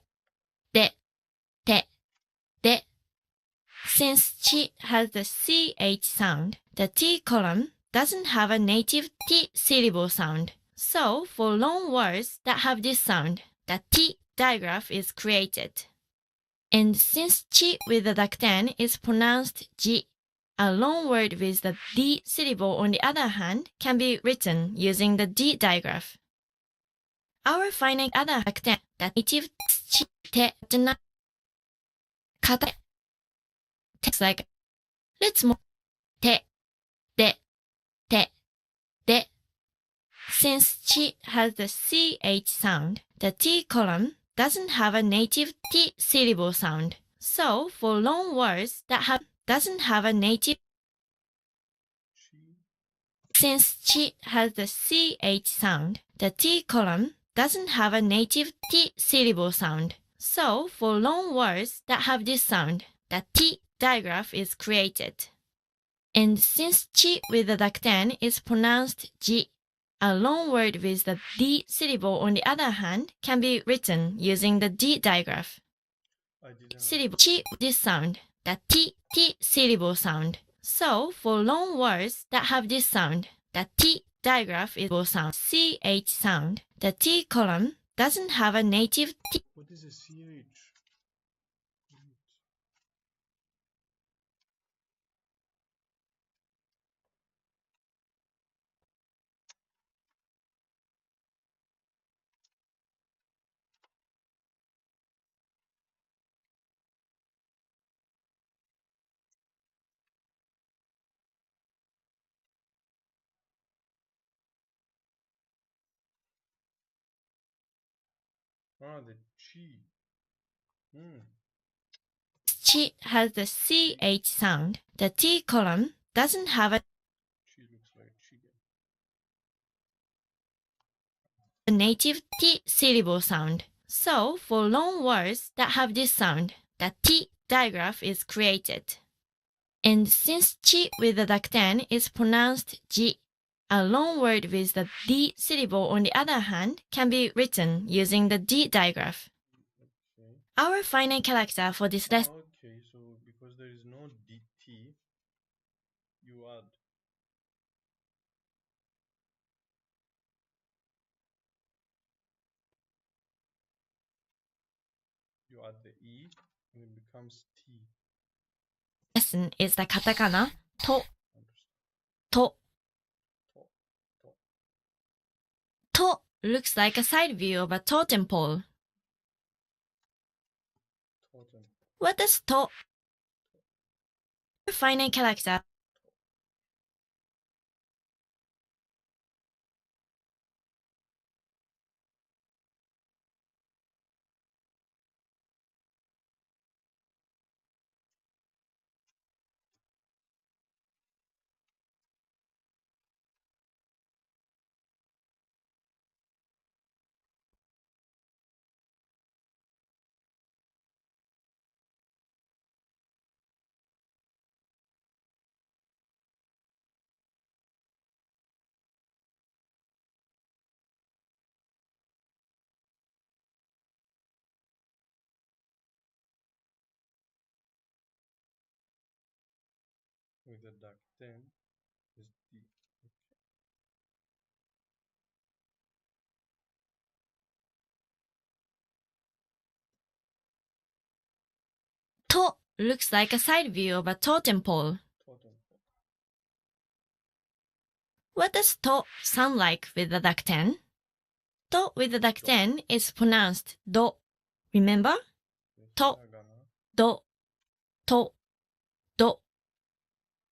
de, te, de. Since chi has the ch sound, the t column doesn't have a native t syllable sound. So for long words that have this sound, the t digraph is created. And since chi with the dakten is pronounced ji, a long word with the d syllable on the other hand can be written using the d digraph. Our final other dakten, the native chi te na kata text like let's more te de te de. Since chi has the ch sound, the t column doesn't have a native t syllable sound. So for long words that doesn't have a native since chi has the ch sound, the t column doesn't have a native t syllable sound. So for long words that have this sound, the t digraph is created. And since chi with the dakten is pronounced ji, a long word with the d syllable on the other hand can be written using the d digraph. Syllable chi this sound, the t syllable sound. So for long words that have this sound, the t digraph is sound ch sound. The t column doesn't have a native t. What is a ch? Ah, the chi. Chi has the ch sound. The t column doesn't have a Chi looks like chicken. native T syllable sound. So, for long words that have this sound, the T digraph is created. And since chi with the dakten is pronounced ji, a long word with the D syllable on the other hand can be written using the D digraph. Okay. Our final character for this lesson Okay, so because there is no DT, you add the E and it becomes T. is the katakana to, Understand? to. To, to, To looks like a side view of a totem pole. totem. What does to? Our final character With the duck 10 is D. to looks like a side view of a totem pole. Totem. What does to sound like with the dakten? To with the dakten is pronounced do. Remember? The To, hiragana. do, to, do.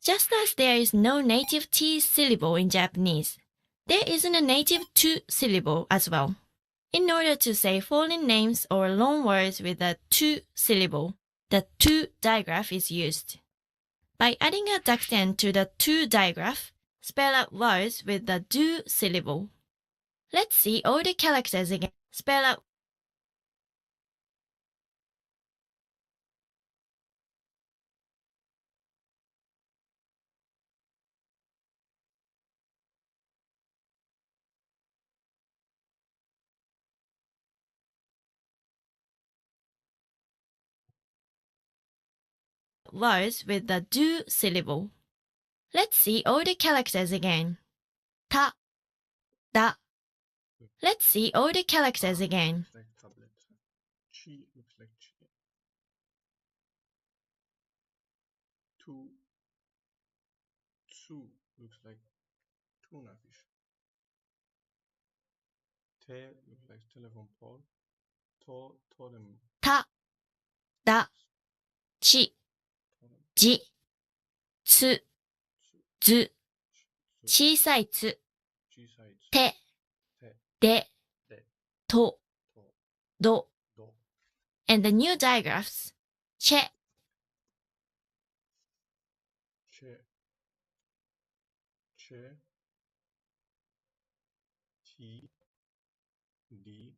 Just as there is no native T syllable in Japanese, there isn't a native tu syllable as well. In order to say foreign names or long words with a tu syllable, the tu digraph is used. By adding a dakten to the tu digraph, spell out words with the do syllable. Let's see all the characters again. Spell out words with the do syllable. Let's see all the characters again. Ta, da. Let's see all the characters again. Looks like tablet. Chi looks like chicken. Tu, tsu looks like tuna fish. Te looks like telephone pole. To, totem. Ta, da, chi, Totem. ji, tsu, Tsu, zu, tsu, 小さいつ、小さいつ。て、て、で、で、と、と、ど, ど。 and the new digraphs, che, チェ、チェ、ティ、リ、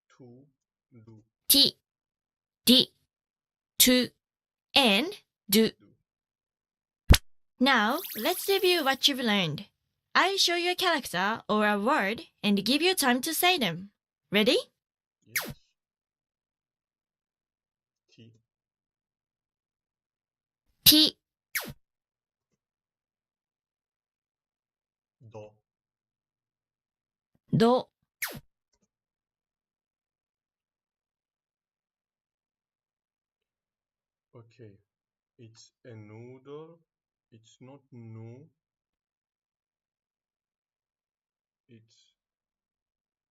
トゥ、ル、 ti, di, tu, and do. ドゥ。 Now, let's review what you've learned. I'll show you a character or a word and give you time to say them. Ready? Yes. ティ、 ti, ド。 do, Okay. It's a noodle. It's not nu. It's.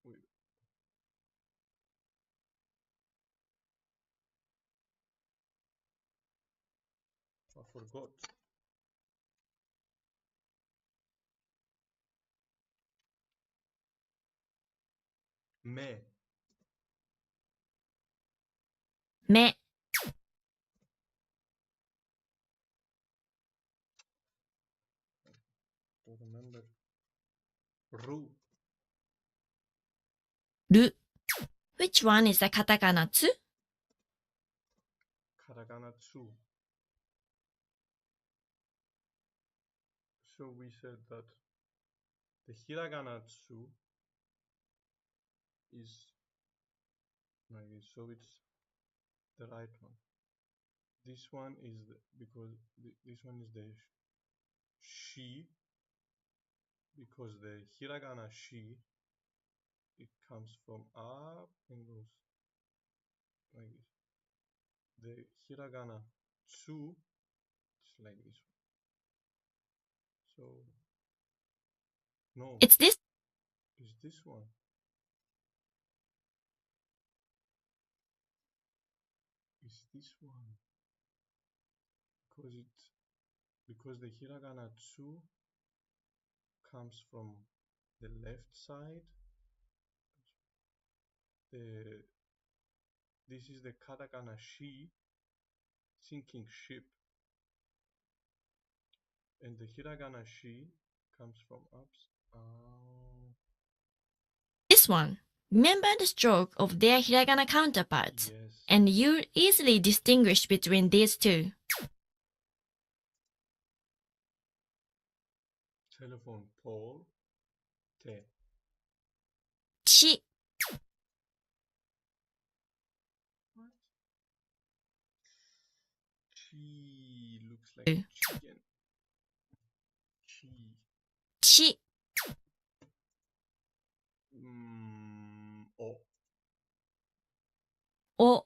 Wait. I forgot. Me. me, Don't remember. Ru. る Which one is the katakana tsu? Katakana tsu. So we said that the hiragana tsu is like this. So it's the right one. This one is because this one is the shi, because the hiragana shi, it comes from up and goes like this. The hiragana tsu is like this one. So no, It's this. it's this one. It's this one because the hiragana tsu comes from the left side. This is the katakana shi, sinking ship, and the hiragana shi comes from ups. This one. Remember the stroke of their hiragana counterparts, Yes. and you easily distinguish between these two. Telephone pole, te. ち What? Chi looks like chicken. Chi. ち O. お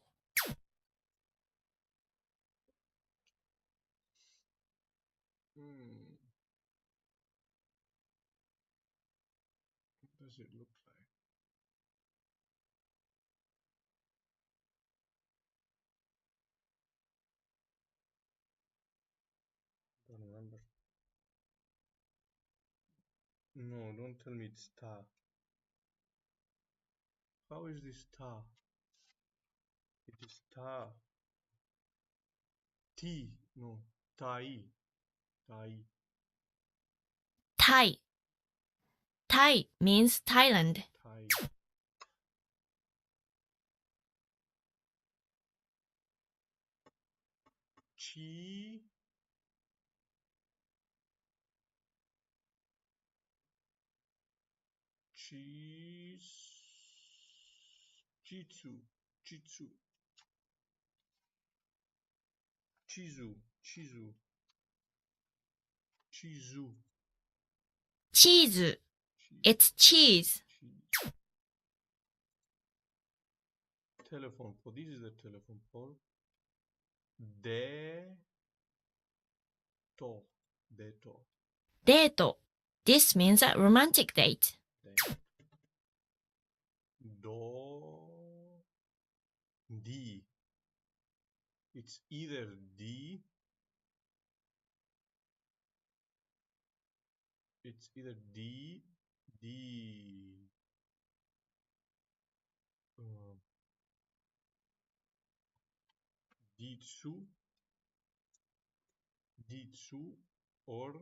What does it look like? Don't remember. No, don't tell me it's ta. How is this ta? It is ta. T. No. Tai. Tai. Thai. Thai means Thailand. Tai. Chi. Cheese. Jitsu. Jitsu. Chizu. Chizu. Chizu. チーズ It's cheese. Cheese. Telephone pole. This is the telephone pole. De. To. De to. デート This means a romantic date. De. Do. D. It's either D. It's either D. D. Ditsu. Ditsu. Or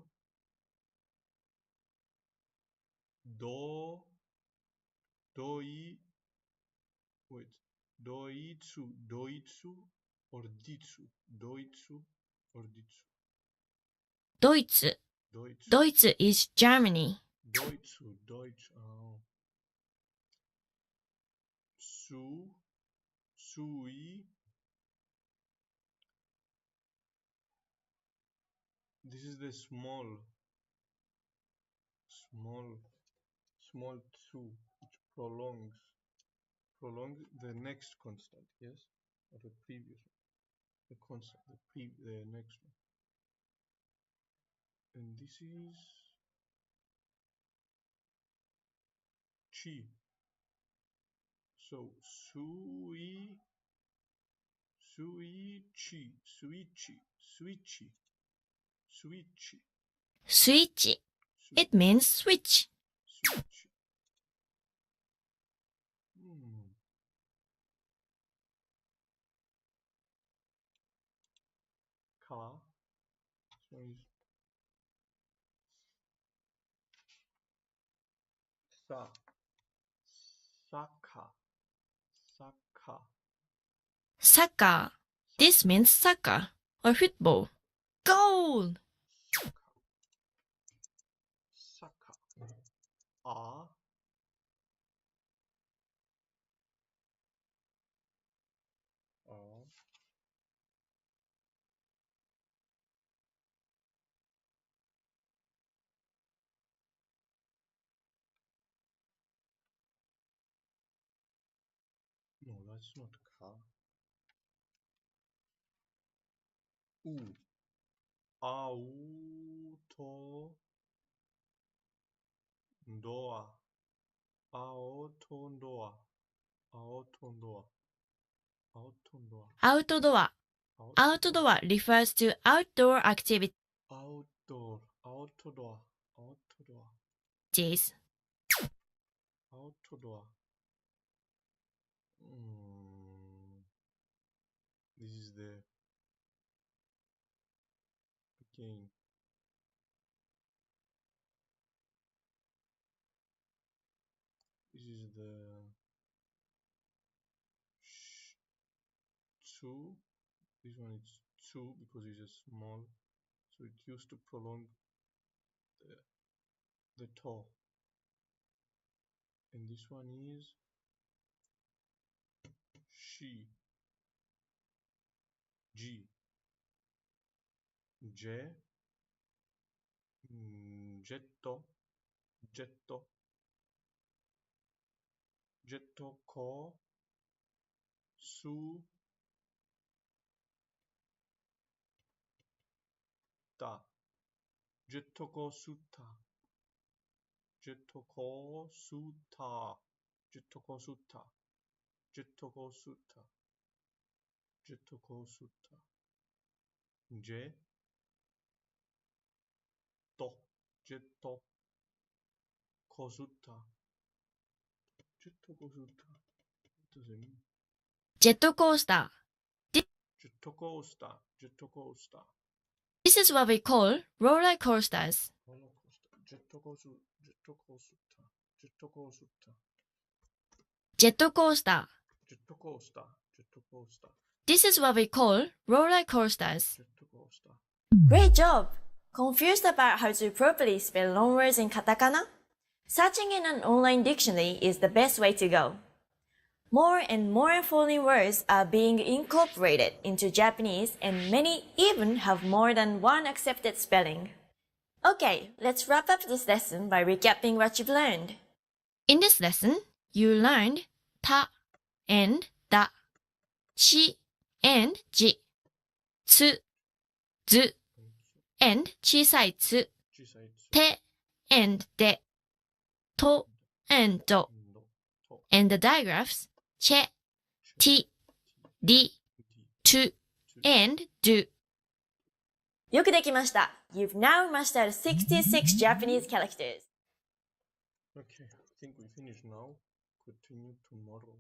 Do. Doi. Wait. Doitsu. Doitsu. Or Ditsu. Doitsu. Or Ditsu. ドイツ Doitsu. ドイツ is Germany. Deutsche, Deutsch. Oh. Su, sui. This is the small tsu, which prolongs the next constant. Yes, or the previous one. The constant, the next one. And this is chi. So sui, chi, suichi, suichi, suichi, スイッチ It means switch. suichi. Ka. So Saka. Saka. Soccer. This means soccer or football. Goal! Saka. A. A. No, that's not ka. U. Auto. Doa. Auto doa. Auto doa. Auto doa. Outdoor. Outdoor refers to outdoor Outdoor. Outdoor. Outdoor. activities. Outdoor. This is the again. This is the two. This one is two because it's a small, so it used to prolong the toe. And this one is she. G. J. Getto. Getto. Getto ko. Su. Ta. Getto ko sutta. Getto ko sutta. Getto ko sutta. Getto ko sutta. Getto ko sutta. J. To. Getto ko sutta. Getto ko sutta. What does it mean? Jet coaster. Jet coaster. Jet coaster. This is what we call roller coasters. Roller coaster. Jet coaster. Jet coaster. Jet coaster. Jet coaster. Jet coaster. Jet coaster. This is what we call roller coasters. Jet coaster. Great job! Confused about how to properly spell loanwords in katakana? Searching in an online dictionary is the best way to go. More and more foreign words are being incorporated into Japanese, and many even have more than one accepted spelling. Okay, let's wrap up this lesson by recapping what you've learned. In this lesson, you learned ta and da, chi and ji, tsu, zu, and chisai tsu, te and de, to and do, and the digraphs che, ti, di, to, and do. よくできました。You've now mastered 66 Japanese characters. Okay, I think we finished now. Continue tomorrow.